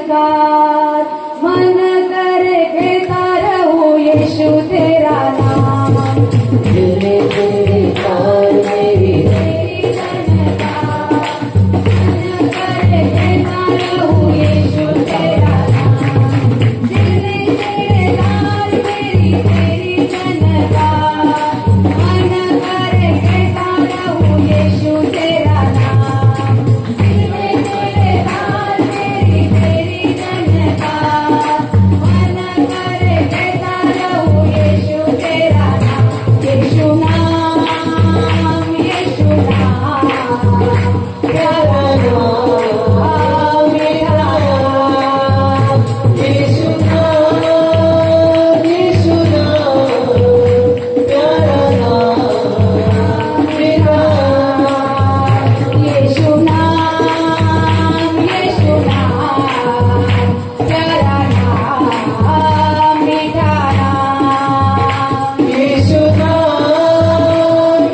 जनकात मन करे कहता रहूं यीशु तेरा नाम दिल में तेरे तार मेरी तेरी जनकात मन करे कहता रहूं यीशु तेरा नाम दिल में तेरे तार मेरी तेरी जनकात मन करे कहता रहूं यीशु तेरा नाम दिल में तेरे तार मेरी तेरी जनकात मन करे कहता रहूं यीशु तेरा नाम यीशु नाम प्यारा नाम मेरा यीशु नाम प्यारा नाम मेरा यीशु नाम प्यारा नाम मीठा नाम यीशु नाम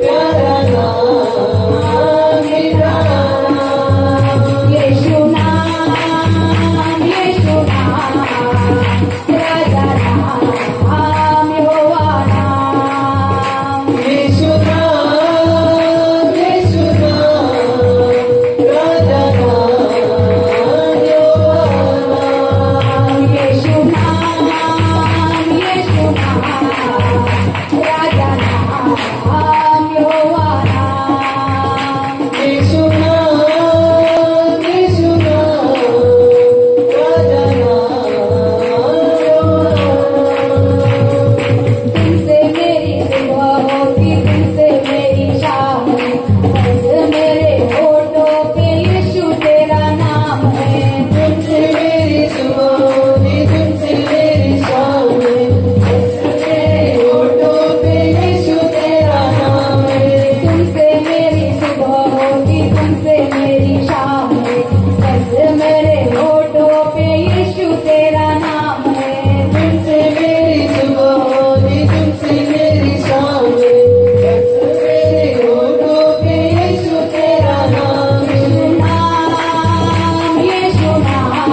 प्यारा नाम मीठा नाम यीशु नाम राजा नाम यहोवा नाम यीशु नाम राजा नाम यहोवा नाम यीशु नाम राजा नाम यहोवा नाम यीशु नाम राजा नाम तुमसे मेरी सुबह होती तुमसे मेरी शाम है बस मेरे होठों पे यीशु तेरा नाम है तुमसे मेरी सुबह होती तुमसे मेरी शाम है बस मेरे होठों पे यीशु तेरा नाम है तुमसे मेरी सुबह होती तुमसे मेरी शाम है बस मेरे होठों पे यीशु तेरा नाम है तुमसे मेरी सुबह होती तुमसे मेरी शाम है बस मेरे होठों पे यीशु तेरा नाम यीशु नाम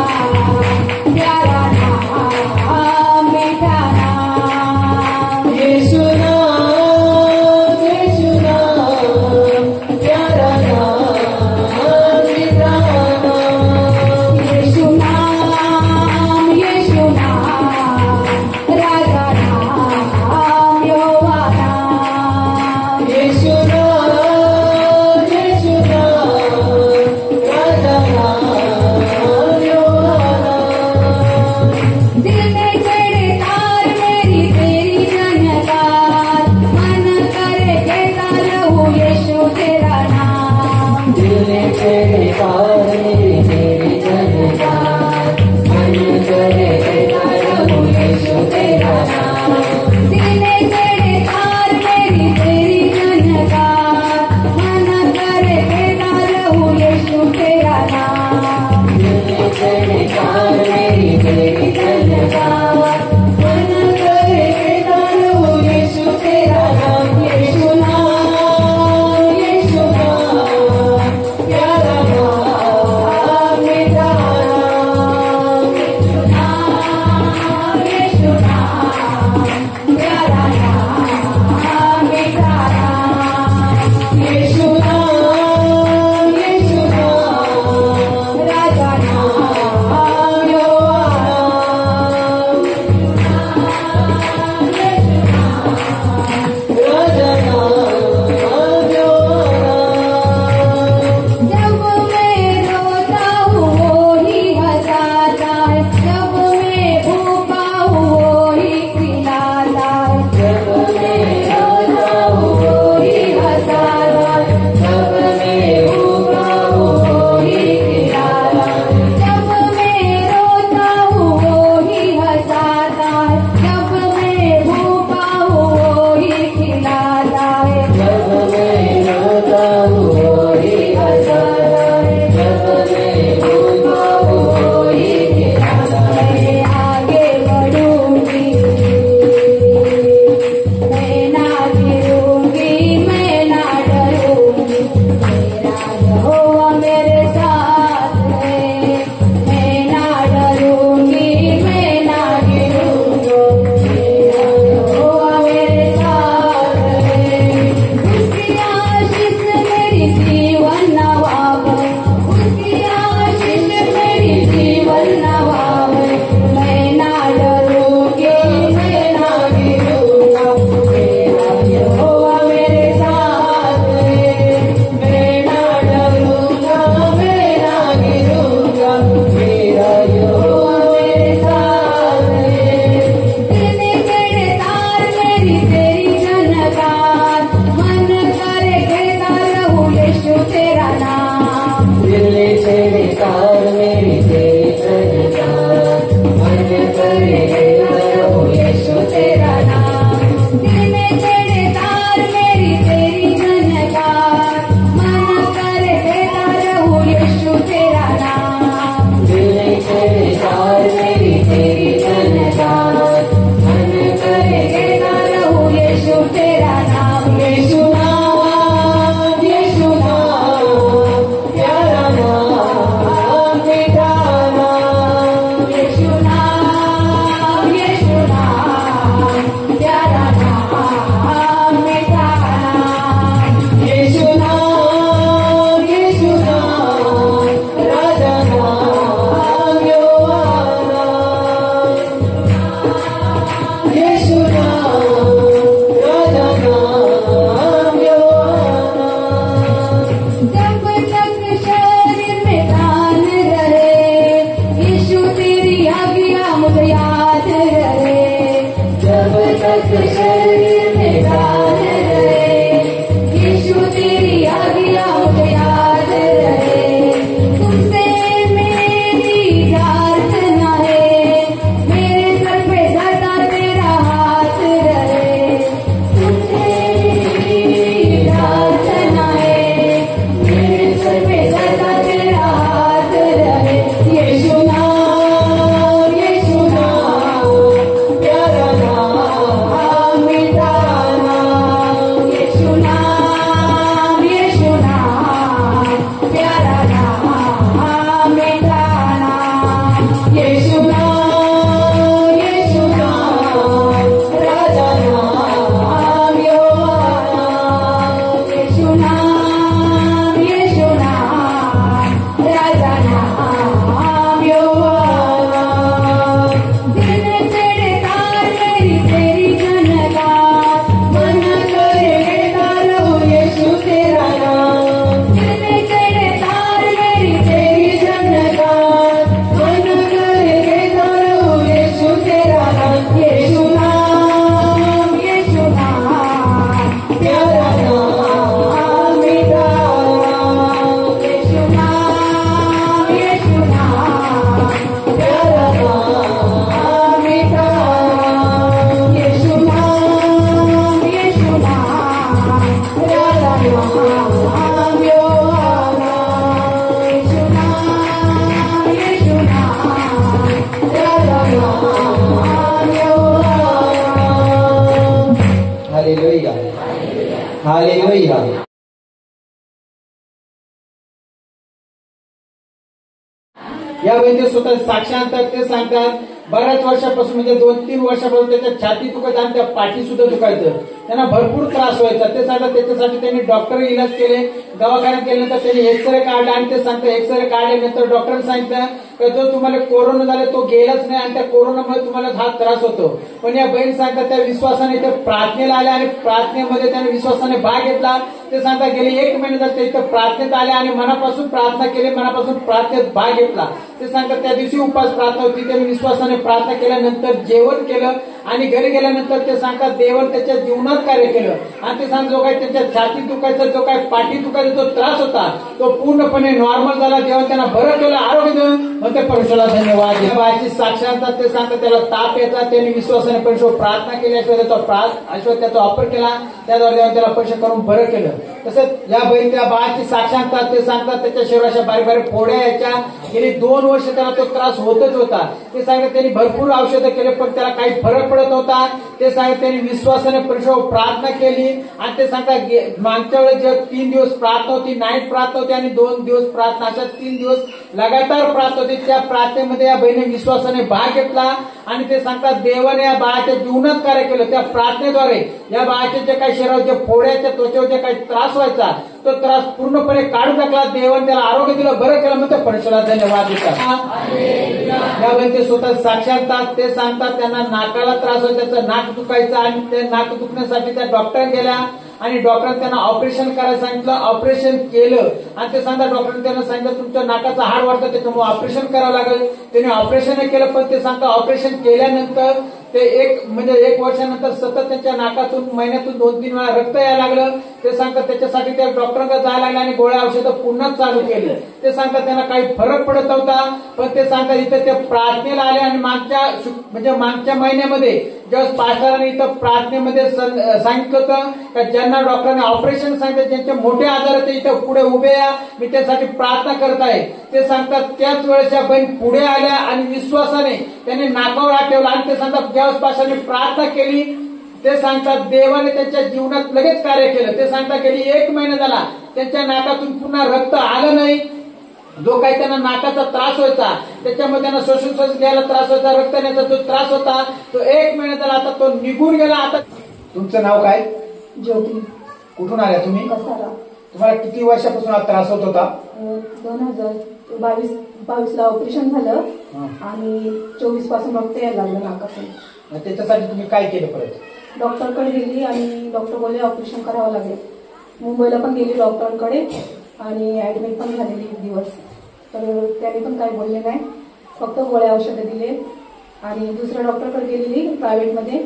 प्यारा नाम मीठा नाम यीशु नाम प्यारा नाम मीठा नाम यीशु नाम राजा नाम यहोवा नाम यीशु नाम राजा नाम यहोवा नाम दिल में चढ़े तार मेरी तेरी जनकात मन करे कहता रहूं यीशु तेरा नाम दिल में चढ़े तार मेरी तेरी जनकात मन करे कहता रहूं यीशु तेरा नाम दिल में चढ़े तार मेरी तेरी जनकात मन करे कहता रहूं यीशु तेरा नाम दिल में चढ़े तार मेरी तेरी जनकात मन करे कहता रहूं यीशु तेरा नाम यीशु नाम प्यारा नाम मीठा नाम यीशु नाम प्यारा नाम मीठा नाम यीशु नाम राजा नाम दिल ने छेड़े तार मेरी तेरी झनकार, मन करे करो यीशु तेरा नाम। दिल में छेड़े तार मेरी तेरी झनकार, मन करे देता रहूं यीशु तेरा नाम। दिल ने छेड़े तार मेरी तेरी झनकार, मन करे देता रहूं यीशु तेरा नाम। यीशु नाम, यीशु नाम, प्यारा नाम, मीठा नाम। यीशु नाम, यीशु नाम, प्यारा नाम, मीठा नाम। यीशु नाम, यीशु नाम, राजा नाम, यहोवा नाम। यीशु नाम, राजा नाम, यहोवा नाम। जब तक शरीर में प्राण रहे, यीशु तेरी आज्ञा मुझे याद रहे। जब तक शरीर में प्राण रहे, यीशु तेरी आज्ञा मुझे याद रहे। तुमसे मेरी प्रार्थना है, मेरे सर पे सदा तेरा हाथ रहे। तुमसे मेरी प्रार्थना है, मेरे सर पे सदा तेरा हाथ रहे। यीशु नाम, यीशु नाम, प्यारा नाम, मीठा नाम। यीशु नाम, यीशु नाम, प्यारा नाम, मीठा नाम। यीशु नाम, यीशु नाम, राजा नाम, यहोवा नाम। यीशु नाम, यीशु नाम, राजा नाम, यहोवा नाम। दिल में छेड़े तार मेरी तेरी झनकार, मन करे देता रहूं यीशु तेरा नाम। दिल में छेड़े तार मेरी तेरी झनकार, मन करे देता रहूं यीशु तेरा नाम। यीशु नाम, यीशु नाम, प्यारा नाम, मीठा नाम। यीशु नाम, यीशु नाम, प्यारा नाम, मीठा नाम। यीशु नाम, यीशु नाम, प्यारा नाम, यहोवा नाम। यीशु नाम, यीशु नाम, प्यारा नाम, यहोवा नाम। Hallelujah, hallelujah. या वैद्य स्वतः साक्षांत ते सांगतात बऱ्याच वर्षापासून म्हणजे 2-3 वर्षापासून त्याच्या छाती दुखायचं आणि त्या पाठी सुद्धा दुखायचं, त्यांना भरपूर त्रास व्हायचा। ते सांगतात त्याच्यासाठी त्यांनी डॉक्टर इलाज केले, दवाखान्यात गेल्यानंतर त्यांनी एक्सरे काढला आणि ते सांगतात एक्सरे काढल्यानंतर डॉक्टरांनी सांगितलं की जो तुम्हाला कोरोना झाला तो गेलाच नाही आणि त्या कोरोनामुळे तुम्हाला हा त्रास होतो। पण या बहीण सांगतात त्या विश्वासाने ते प्रार्थनेला आल्या आणि प्रार्थनेमध्ये त्याने विश्वासाने भाग घेतला। ते सांगतात गेले 1 महिने झाले ते इथं प्रार्थनेत आले आणि मनापासून प्रार्थना केली, मनापासून प्रार्थनेत भाग घेतला। ते सांगतात त्या दिवशी उपास प्रार्थना होती, त्यांनी विश्वासाने प्रार्थना केल्यानंतर जेवण केलं आणि घरी गेल्यानंतर ते सांगतात देवाने त्याच्या जीवनात कार्य केलं आणि ते सांगतात जो काही त्यांच्या छाती दुखायचा, जो काही पाठी दुखायचा जो त्रास होता तो पूर्णपणे नॉर्मल झाला। देवाने त्यांना बरं केलं, आरोग्य देऊन म्हणते परमेश्वराला धन्यवाद। बाळाची साक्षांतात ते सांगतात त्याला ताप येतात, त्यांनी विश्वासाने परमेश्वर प्रार्थना केली, त्याचा वापर केला, त्याद्वारे देवाने त्याला परिश्रम करून बरं केलं। तसंच या बहीण त्या बाळाची साक्षांतात ते सांगतात त्याच्या शरीराच्या बारीक बारीक फोड्या यायच्या, गेली 2 वर्ष त्याला तो त्रास होतच होता। ते सांगतात त्यांनी भरपूर औषधं केले पण त्याला काही फरक पडत नव्हता। ते सांगतात त्यांनी विश्वासाने परमेश्वर प्रार्थना केली आणि ते सांगतात मागच्या वेळेस जे 3 दिवस प्रार्थना होती, नाईट प्रार्थना होती आणि 2 दिवस प्रार्थना, अशा 3 दिवस लगातार प्रार्थना होती। त्या प्रार्थनेमध्ये या बहिणीने विश्वासाने भाग घेतला आणि ते सांगतात देवाने या बाळाच्या जीवनात कार्य केलं। त्या प्रार्थनेद्वारे या बाळाच्या जे काही शरीरावर जे फोड्याच्या त्वचेवर जे काही त्रास व्हायचा तो त्रास पूर्णपणे काढून टाकला, देवाने त्याला आरोग्य दिलं, बरं केलं म्हणते परमेश्वराला धन्यवाद देतात। या बहिणी स्वतः साक्षांतात ते सांगतात त्यांना नाकाला त्रास होता, त्याचं नाक दुखायचं आणि ते नाक दुखण्यासाठी त्या डॉक्टर गेल्या आणि डॉक्टरांनी त्यांना ऑपरेशन करायला सांगितलं, ऑपरेशन केलं आणि ते सांगतात डॉक्टरांनी त्यांना सांगितलं तुमचं नाकाचं हाड वाढतं त्याच्यामुळे ऑपरेशन करावं लागेल। त्यांनी ऑपरेशन केलं पण ते सांगतात ऑपरेशन केल्यानंतर ते एक वर्षानंतर सतत त्यांच्या नाकातून महिन्यातून 2-3 वेळा रक्त यायला लागलं. ते सांगतात त्याच्यासाठी त्या डॉक्टरांकडे जायला लागले आणि गोळ्या औषधं पुन्हा चालू केली. ते सांगतात त्यांना काही फरक पडत नव्हता. पण ते सांगतात इथं ते प्रार्थनेला आले आणि मागच्या महिन्यामध्ये जेव्हा पास्टरांनी इथं प्रार्थनेमध्ये सांगितलं होतं का ज्यांना डॉक्टरांनी ऑपरेशन सांगितलं ज्यांचे मोठे आजार ते इथं पुढे उभे या, मी त्यासाठी प्रार्थना करत आहे. ते सांगतात त्याच वेळेस या बहीण पुढे आल्या आणि विश्वासाने त्यांनी नाकावर हात ठेवला आणि ते सांगतात ज्यावेळेस पास्टरांनी प्रार्थना केली ते सांगतात देवाने त्यांच्या जीवनात लगेच कार्य केलं. ते सांगतात गेली 1 महिना झाला त्यांच्या नाकातून पुन्हा रक्त आलं नाही. जो काही त्यांना नाकाचा त्रास व्हायचा त्याच्यामुळे त्यांना श्वासोच्छ्वास घ्यायला त्रास व्हायचा, रक्त येण्याचा जो त्रास होता तो 1 महिना झाला आता तो निघून गेला. आता तुमचं नाव काय? ज्योती. कुठून आल्या तुम्ही? कसारा. तुम्हाला किती वर्षापासून हा त्रास होत होता? 2022 ला ऑपरेशन झालं आणि 24 पासून रक्त यायला लागलं नाकातून. त्याच्यासाठी तुम्ही काय केलं? परत डॉक्टरकडे गेली आणि डॉक्टर बोलले ऑपरेशन करावं लागेल. मुंबईला पण गेली डॉक्टरांकडे आणि ऍडमिट पण झालेली 1 दिवस. तर त्याने पण काही बोलले नाही, फक्त गोळ्या औषधं दिले. आणि दुसऱ्या डॉक्टरकडे गेलेली प्रायव्हेटमध्ये,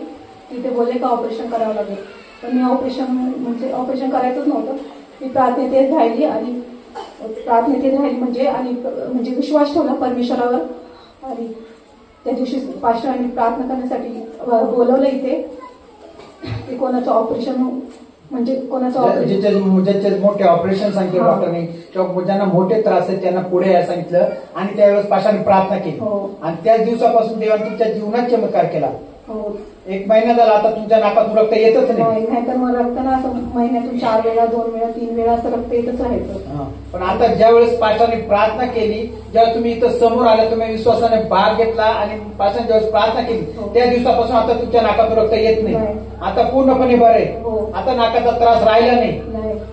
तिथे बोलले का ऑपरेशन करावं लागेल. पण मी ऑपरेशन करायचंच नव्हतं. मी प्रार्थनेत येत राहिली म्हणजे विश्वास ठेवला परमेश्वरावर. आणि त्या दिवशी पास्टरांनी प्रार्थना करण्यासाठी बोलवलं इथे. ते कोणाचं ऑपरेशन ज्याचे मोठे ऑपरेशन सांगितले डॉक्टरने किंवा ज्यांना मोठे त्रास आहेत त्यांना पुढे यायला सांगितलं आणि त्यावेळेस पास्टरांनी प्रार्थना केली आणि त्याच दिवसापासून देवाने तुमच्या जीवनात चमत्कार केला. 1 महिना झाला आता तुमच्या नाकातून रक्त येतच नाही. तर मग रक्त ना असं महिन्यातून 4 वेळा 2 वेळा 3 वेळा असं रक्त येतच राहायचं. पण आता ज्यावेळेस पास्टरांनी प्रार्थना केली, जेव्हा तुम्ही इथं समोर आले, तुम्ही विश्वासाने भाग घेतला आणि पास्टरांनी ज्यावेळेस प्रार्थना केली त्या दिवसापासून आता तुमच्या नाकातून रक्त येत नाही. आता पूर्णपणे बरं आहे. आता नाकाचा त्रास राहिला नाही.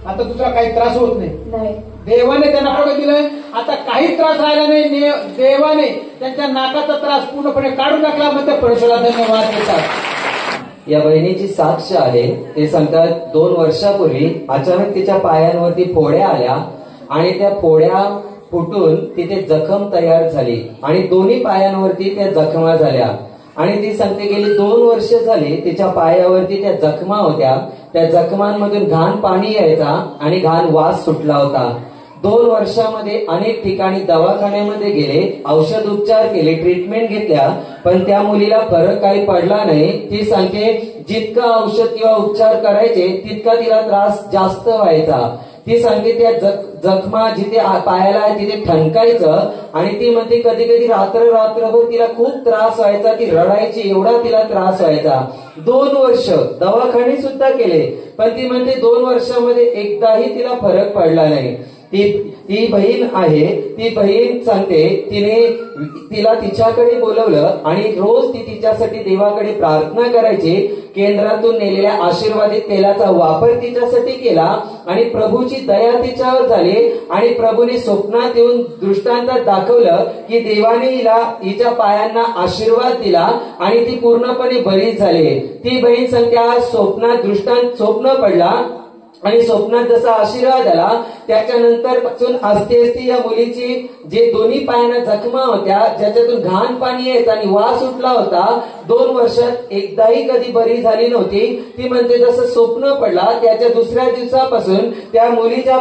आता दुसरा काही त्रास होत नाही. देवाने त्यांना पुढे दिलं. आता काही त्रास राहिला नाही. देवाने त्यांच्या नाकाचा त्रास पूर्णपणे काढून टाकला. मग त्या परमेश्वराला धन्यवाद देतात. या बहिणीची साक्ष आहे. ते सांगतात 2 वर्षापूर्वी अचानक तिच्या पायांवरती फोड्या आल्या आणि त्या फोड्या फुटून तिथे जखम तयार झाली आणि दोन्ही पायांवरती त्या जखमा झाल्या. आणि ती सांगते गेली 2 वर्ष झाली तिच्या पायावरती त्या जखमा होत्या. त्या जखमांमधून घाण पाणी यायचा आणि घाण वास सुटला होता. 2 वर्षामध्ये अनेक ठिकाणी दवाखान्यामध्ये गेले, औषध उपचार केले, ट्रीटमेंट घेतल्या, पण त्या मुलीला फरक काही पडला नाही. ती सांगते जितका औषध किंवा उपचार करायचे तितका तिला त्रास जास्त व्हायचा. ती सांगते त्या जखमा जिथे पायाला आहे तिथे ठणकायचं आणि ती म्हणते कधी कधी रात्रभर तिला खूप त्रास व्हायचा. ती रडायची, एवढा तिला त्रास व्हायचा. 2 वर्ष दवाखाने सुद्धा केले, पण ती म्हणते 2 वर्षामध्ये एकदाही तिला फरक पडला नाही. ती बहीण आहे. ती बहीण सांगते तिला तिच्याकडे बोलवलं आणि रोज ती तिच्यासाठी देवाकडे प्रार्थना करायची. केंद्रातून नेलेल्या आशीर्वादित तेलाचा वापर तिच्यासाठी केला आणि प्रभूची दया तिच्यावर झाली आणि प्रभूने स्वप्नात येऊन दृष्टांतात दाखवलं की देवाने हिच्या पायांना आशीर्वाद दिला आणि ती पूर्णपणे बरी झाली. ती बहीण सांगते आज स्वप्न पडला आणि स्वप्नात जसा आशीर्वाद आला त्याच्यानंतर पासून असते या मुलीची जे दोन्ही पायांना जखमा होत्या ज्याच्यातून घाण पाणी यायचं आणि वास उठला होता 2 वर्षात एकदाही कधी बरी झाली नव्हती. ती म्हणते जसं स्वप्न पडला त्याच्या दुसऱ्या दिवसापासून त्या मुलीच्या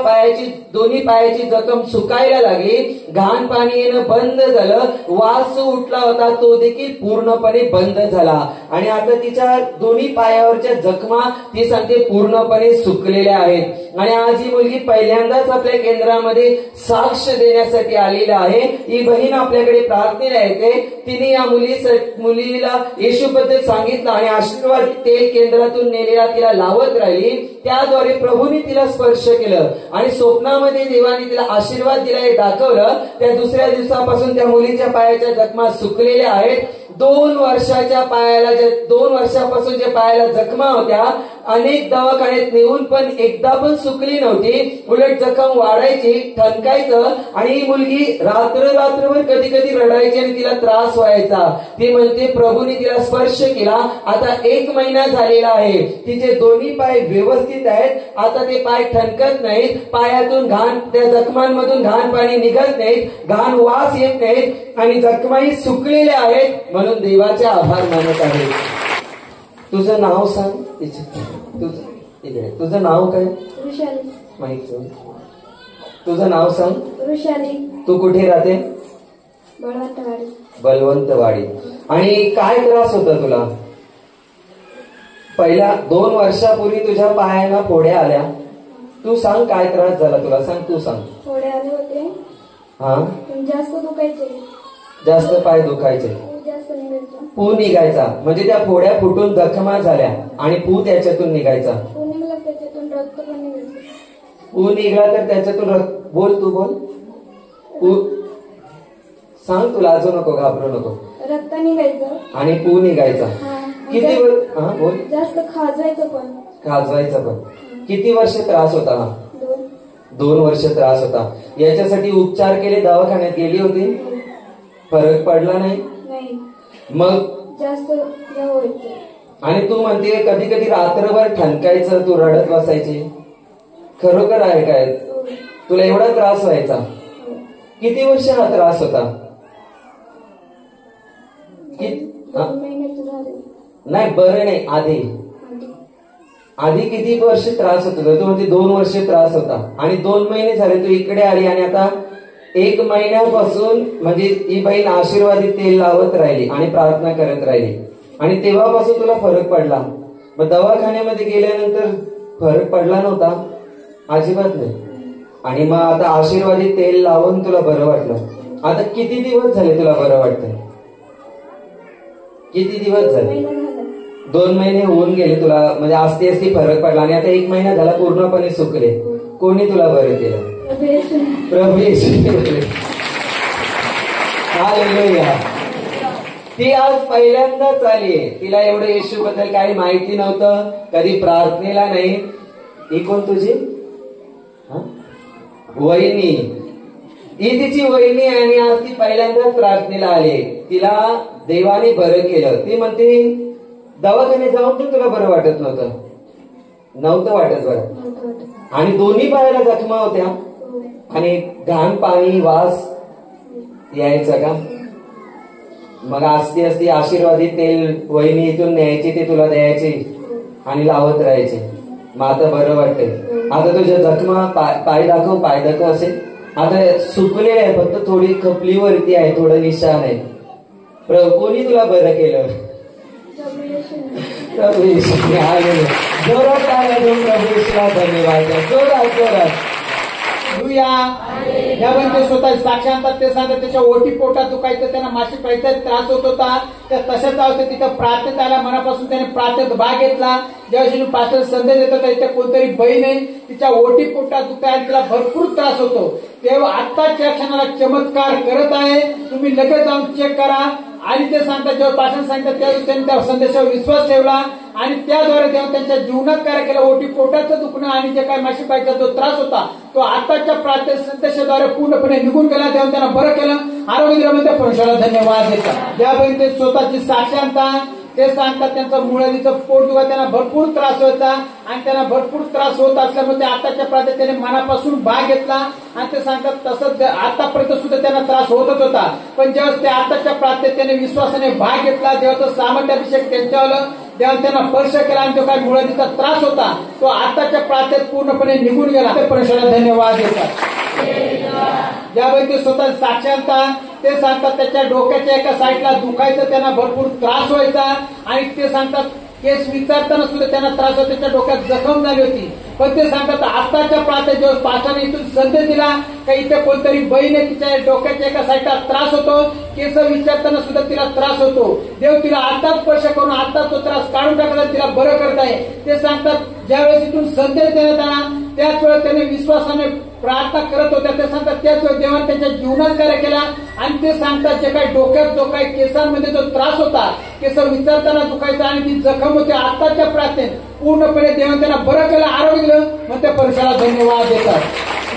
दोन्ही पायाची जखम सुकायला लागली, घाण पाणी येणं बंद झालं, वास उठला होता तो देखील पूर्णपणे बंद झाला आणि आता तिच्या दोन्ही पायावरच्या जखमा ती सांगते पूर्णपणे सुकलेल्या आहेत. आणि आज ही मुलगी पहिल्यांदाच आपल्या केंद्रामध्ये साक्ष देण्यासाठी आलेली आहे. ही बहीण आपल्याकडे प्रार्थनेला येते. तिने या मुलीला येशूबद्दल सांगितलं आणि आशीर्वाद तेल केंद्रातून नेलेला तिला लावत राहिली. त्याद्वारे प्रभूने तिला स्पर्श केलं आणि स्वप्नामध्ये देवाने तिला आशीर्वाद दिला हे दाखवलं. त्या दुसऱ्या दिवसापासून त्या मुलीच्या पायाच्या जखमा सुकलेल्या आहेत. 2 वर्षापासून ज्या पायाला जखमा होत्या अनेक दवाखान्यात नेऊन पण एकदा पण सुकली नव्हती, उलट जखम वाढायची, ठणकायचं आणि ही मुलगी रात्रभर कधी कधी रडायची आणि तिला त्रास व्हायचा. ती म्हणते प्रभूने तिला स्पर्श केला. आता 1 महिना झालेला आहे. तिचे दोन्ही पाय व्यवस्थित आहेत. आता ते पाय ठणकत नाहीत, पायातून त्या जखमांमधून घाण पाणी निघत नाहीत, घाण वास येत नाहीत आणि जखमाही सुकलेल्या आहेत. म्हणून देवाचे आभार मानत आहे. तुझं नाव सांग. तुझं नाव काय? वृषाली. माहित तुझं नाव सांग. वृषाली. तू कुठे राहते? बळवंतवाडी. बलवंतवाडी. आणि काय त्रास होता तुला? पहिल्या 2 वर्षापूर्वी तुझ्या पायांना फोड्या आल्या. तू सांग काय त्रास झाला तुला, सांग. तू सांग. फोडे आले होते. हा, जास्त दुखायचे. जास्त पाय दुखायचे. जास्त निघायचं. पू निघायचा म्हणजे त्या फोड्या फुटून जखमा झाल्या आणि पू त्याच्यातून निघायचा. पू निघाला त्याच्यातून रक्त पण निघायचं. पू निघाला तर त्याच्यातून बोल, तू बोल. पू सांग. तू लाजू नको, घाबरू नको. रक्त निघायचं आणि पू निघायचा. किती बोल. जास्त खाजवायचं पण. खाजवायचं पण. किती वर्ष त्रास होता हा? 2 वर्ष त्रास होता. याच्यासाठी उपचार केले, दवाखान्यात गेली होती, फरक पडला नाही. मग जास्त व्हायचं. आणि तू म्हणते कधी कधी रात्रभर ठणकायचं, तू रडत बसायची. खरोखर आहे काय? तुला एवढा त्रास व्हायचा? किती वर्ष हा त्रास होता? 2 महिन्याचं झालं. नाही, बरं नाही, आधी किती वर्ष त्रास होत होता? तू म्हणते 2 वर्ष त्रास होता आणि 2 महिने झाले तू इकडे आली आणि आता 1 महिन्यापासून म्हणजे ही बहीण आशीर्वादी तेल लावत राहिली आणि प्रार्थना करत राहिली आणि तेव्हापासून तुला फरक पडला. मग दवाखान्यामध्ये गेल्यानंतर फरक पडला नव्हता? अजिबात नाही. आणि मग आता आशीर्वादी तेल लावून तुला बरं वाटलं. आता किती दिवस झाले तुला बरं वाटतंय? किती दिवस झाले? 2 महिने होऊन गेले तुला, म्हणजे आस्ती आस्ती फरक पडला आणि आता 1 महिना झाला पूर्णपणे सुकले. कोणी तुला बरं केलं? प्रभू येशू. हालेलुया. ती आज पहिल्यांदाच आलीये. तिला एवढं येशू बद्दल काही माहिती नव्हतं, कधी प्रार्थनेला नाही. ही कोण तुझी? वहिनी. ही तिची वहिनी आणि आज ती पहिल्यांदाच प्रार्थनेला आली. तिला देवाने बरं केलं. ती म्हणते दवाखान्यात जाऊन पण तुला बरं वाटत नव्हतं वाटत बरं. आणि दोन्ही पायाला जखमा होत्या आणि घाण पाणी वास यायचा का? मग आस्ती आस्ती आशीर्वादी तेल वहिनी इथून न्यायची, ते तुला द्यायचे आणि लावत राहायचे. मग आता बरं वाटतंय. आता तुझ्या जखमा पाय दाखव असेल. आता सुकले आहे, फक्त थोडी खपलीवरती आहे, थोडं निशाण आहे. कोणी तुला बरं केलं? प्रभू येशू. जोरात टाळ्या देऊन प्रभू येशूला धन्यवाद द्या. जोरात. या म्हणजे स्वतः साक्षांतात ते सांगतात त्याच्या ओटी पोटात दुखायचं, त्यांना माशी पाळीचा त्रास होत होता. त्या तशाच अवस्थेत तिथं प्रार्थनेत आल्या. मनापासून त्याने प्रार्थनेत भाग घेतला. ज्यावेळी पास्टर संदेश देतात इथे कोणतरी बहीण आहे, तिच्या ओटी पोटात दुखाय, तिला भरपूर त्रास होतो. तेव्हा आत्ताच्या क्षणाला चमत्कार करत आहे. तुम्ही लगेच जाऊन चेक करा. आणि ते सांगतात जेव्हा पास्टर सांगतात त्यावेळी त्यांनी त्या संदेशावर विश्वास ठेवला आणि त्याद्वारे तेव्हा त्यांच्या जीवनात कार्य केलं. ओटी पोटाचं दुखणं आणि जे काही माशी पाळीचा जो त्रास होता तो आताच्या प्रार्थना संदेशाद्वारे पूर्णपणे निघून गेला. तेव्हा त्यांना बरं केलं, आरोग्य दिलं. म्हणजे परमेश्वराला धन्यवाद देतात. ज्यावेळी ते स्वतःची साक्षांता ते सांगतात त्यांचं मुळालीचं पोट दुखा, त्यांना भरपूर त्रास व्हायचा आणि त्यांना भरपूर त्रास होत असल्यामुळे ते आताच्या प्रार्थनेत त्याने मनापासून भाग घेतला. आणि ते सांगतात तसंच आतापर्यंत सुद्धा त्यांना त्रास होतच होता, पण जेव्हा ते आताच्या प्रार्थनेत त्याने विश्वासाने भाग घेतला, जेव्हा तो सामर्थ्याभिषेक त्यांच्यावर तेव्हा त्यांना स्पर्श केला आणि तो काय मुळालीचा त्रास होता तो आताच्या प्रार्थनेत पूर्णपणे निघून गेला. ते परमेश्वराला धन्यवाद देतात. ज्यावेळी ते स्वतः साक्षांता ते सांगतात त्याच्या डोक्याच्या एका साईडला दुखायचं, त्यांना भरपूर त्रास व्हायचा आणि ते सांगतात केस विचारताना सुद्धा त्यांना त्रास होता, त्याच्या डोक्यात जखम झाली होती. पण ते सांगतात आताच्या प्रार्थनेत जेव्हा पास्टरने इथून संदेश दिला का इथे कोणतरी बहीण आहे, तिच्या डोक्याच्या एका साईडला त्रास होतो, केस विचारताना सुद्धा तिला त्रास होतो, देव तिला आताच स्पर्श करून आताच तो त्रास काढून टाकला, तिला बरं करताय. ते सांगतात ज्यावेळेस इथून संदेश देण्यात आला त्याच वेळेस त्याने विश्वासाने प्रार्थना करत होत्या. ते सांगतात त्याच वेळेस देवाने त्यांच्या जीवनात कार्य केला आणि ते सांगतात जे काही डोक्यात जो काही केसांमध्ये जो त्रास होता, केस विचारताना दुखायचा आणि ती जखम होती, आताच्या प्रार्थनेत पूर्णपणे देवाने त्यांना बरं केलं, आरोग्य दिलं. मग त्या परमेश्वराला धन्यवाद देतात.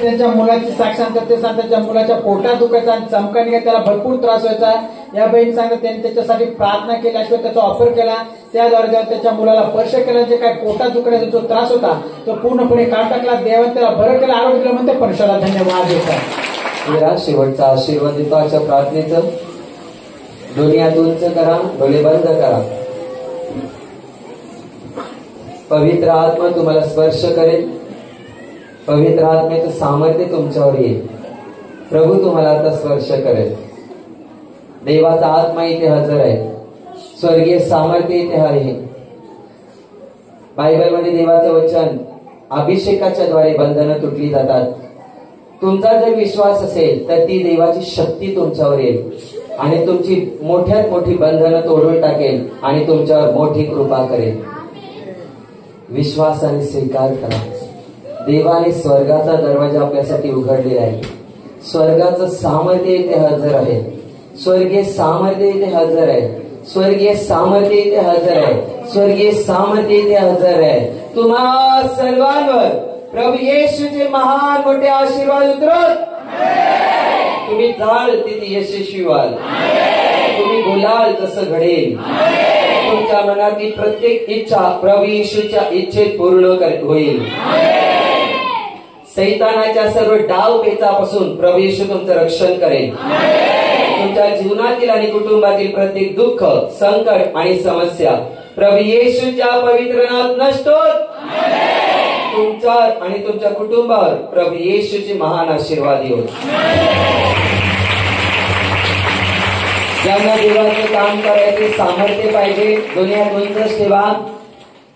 त्यांच्या मुलाची साक्षांत ते सांगतात त्या मुलाच्या पोटात दुखायचा आणि चमका निघायचा, त्याला भरपूर त्रास व्हायचा. या बहीण सांगतात त्यांनी त्याच्यासाठी प्रार्थना केल्याशिवाय त्याचा ऑफर केला, त्याद्वारे जेव्हा त्याच्या मुलाला स्पर्श केला जे काही पोटात दुखण्याचा जो त्रास होता तो पूर्णपणे काढ टाकला. देवाने त्याला बरं केलं, आरोग्य दिलं. म्हणते परमेश्वराला धन्यवाद देतात. शेवटचा आशीर्वाद देतो आजच्या प्रार्थनेचं. दोन्ही हात उंच करा, डोळे बंद करा. पवित्र आत्मा तुम्हाला स्पर्श करेल. पवित्र आत्म्याचं सामर्थ्य तुमच्यावर येईल. प्रभू तुम्हाला आता स्पर्श करेल. देवाचा आत्मा इथे हजर आहे. स्वर्गीय सामर्थ्य इथे आहे. बायबलमध्ये देवाचं वचन अभिषेकाच्या द्वारे बंधनं तुटली जातात. तुमचा जर विश्वास असेल तर ती देवाची शक्ती तुमच्यावर येईल आणि तुमची मोठ्यात मोठी बंधनं तोडून टाकेल आणि तुमच्यावर मोठी कृपा करेल. विश्वासाने स्वीकार करा. देवाने स्वर्गाचा दरवाजा आपल्यासाठी उघडलेला आहे. स्वर्गाचं सामर्थ्य इथे हजर आहे. स्वर्गीय सामर्थ्य इथे हजर आहे. स्वर्गीय सामर्थ्य इथे हजर आहे. स्वर्गीय सामर्थ्य इथे हजर आहे. तुम्हा सर्वांवर प्रभू येशूचे महान मोठे आशीर्वाद उतरत. तुम्ही जाल तिथे यशस्वी व्हाल. तुम्ही बोलाल तसं घडेल. तुमच्या मनातील प्रत्येक इच्छा प्रभू येशूच्या इच्छेत पूर्ण होईल. सैतानाच्या सर्व डाव पेचापासून प्रभू येशू तुमचं रक्षण करेल. तुमच्या जीवनातील आणि कुटुंबातील प्रत्येक दुःख, संकट आणि समस्या प्रभू येशूच्या पवित्र नामात नष्ट होत. तुमच्यावर आणि तुमच्या कुटुंबावर प्रभू येशूचे महान आशीर्वाद येऊ. ज्यांना देवाचं काम करायचे सामर्थ्य पाहिजे, दुनियात उंच ठेवा.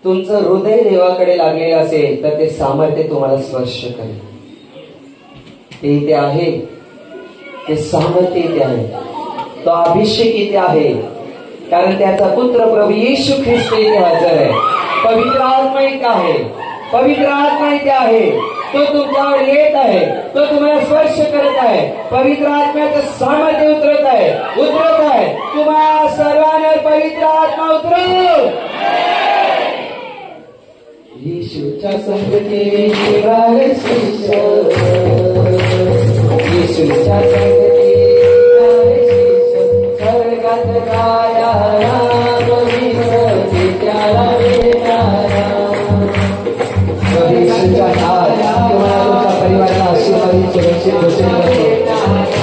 तुमचं हृदय देवाकडे लागलेलं असेल तर ते सामर्थ्य तुम्हाला स्पर्श करेल. ते इथे आहे. ते सामर्थ्य इथे आहे. तो अभिषेक इथे आहे. कारण त्याचा पुत्र प्रभू येशू ख्रिस्त इथे हजर आहे. पवित्र आत्मा इथे आहे. पवित्र आत्मा इथे आहे. तो तुमच्यावर येत आहे. तो तुम्हाला स्पर्श करत आहे. पवित्र आत्म्याचं सामर्थ्य उतरत आहे. तुम्हा सर्वांवर पवित्र आत्मा उतरव. येशूच्या संगती निघाले शिष्य. येशूच्या संगती निघाले शिष्य. स्वर्गात जाणारा पवित्र त्याला भेटणारा. येशूच्या नावात तुम्हाला तुमच्या परिवाराला आशीर्वादित सुरक्षित घोषित करतो.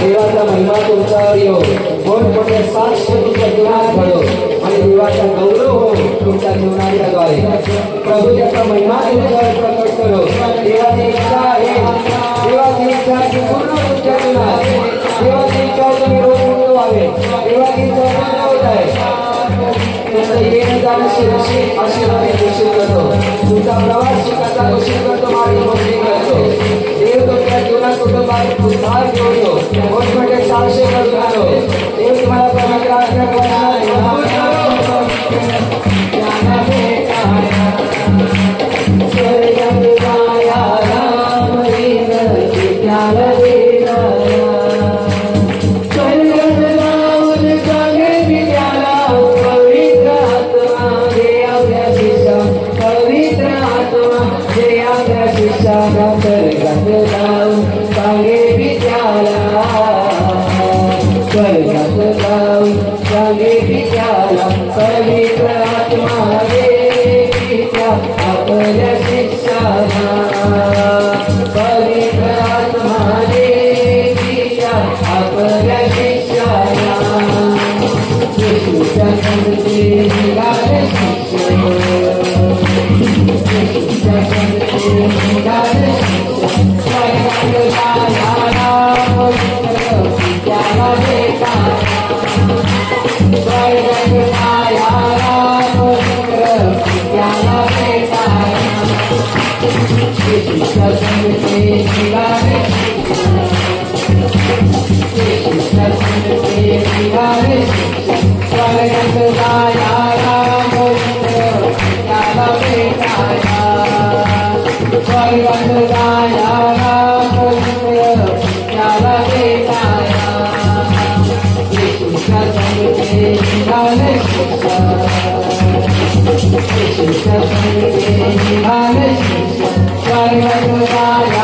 देवाचा महिमा तुमच्यावर येऊ. मोठमोठ्या साक्ष तुमच्या जीवनात घडो आणि देवाचा गौरव हो तुमच्या जीवनाच्या द्वारे. प्रभू त्याचा महिमा तुमच्यावर प्रकट करो. देवाची इच्छा आहे. देवाची इच्छा की पूर्ण तुमच्या जीवनात. देवाची इच्छा तुम्ही रोज मुक्त व्हावे. देवाची इच्छा पूर्ण होत आहे. तुमचं येणं जाणं सुरक्षित आशीर्वादित घोषित करतो. तुमचा प्रवास सुखाचा घोषित करतो. मार्ग घोषित करतो. देव तुमच्या जीवनात कुटुंबात उद्धार घेऊन मोठमोठे साक्ष करतो. देव तुम्हाला पवित्र आत्म्यात Hallelujah.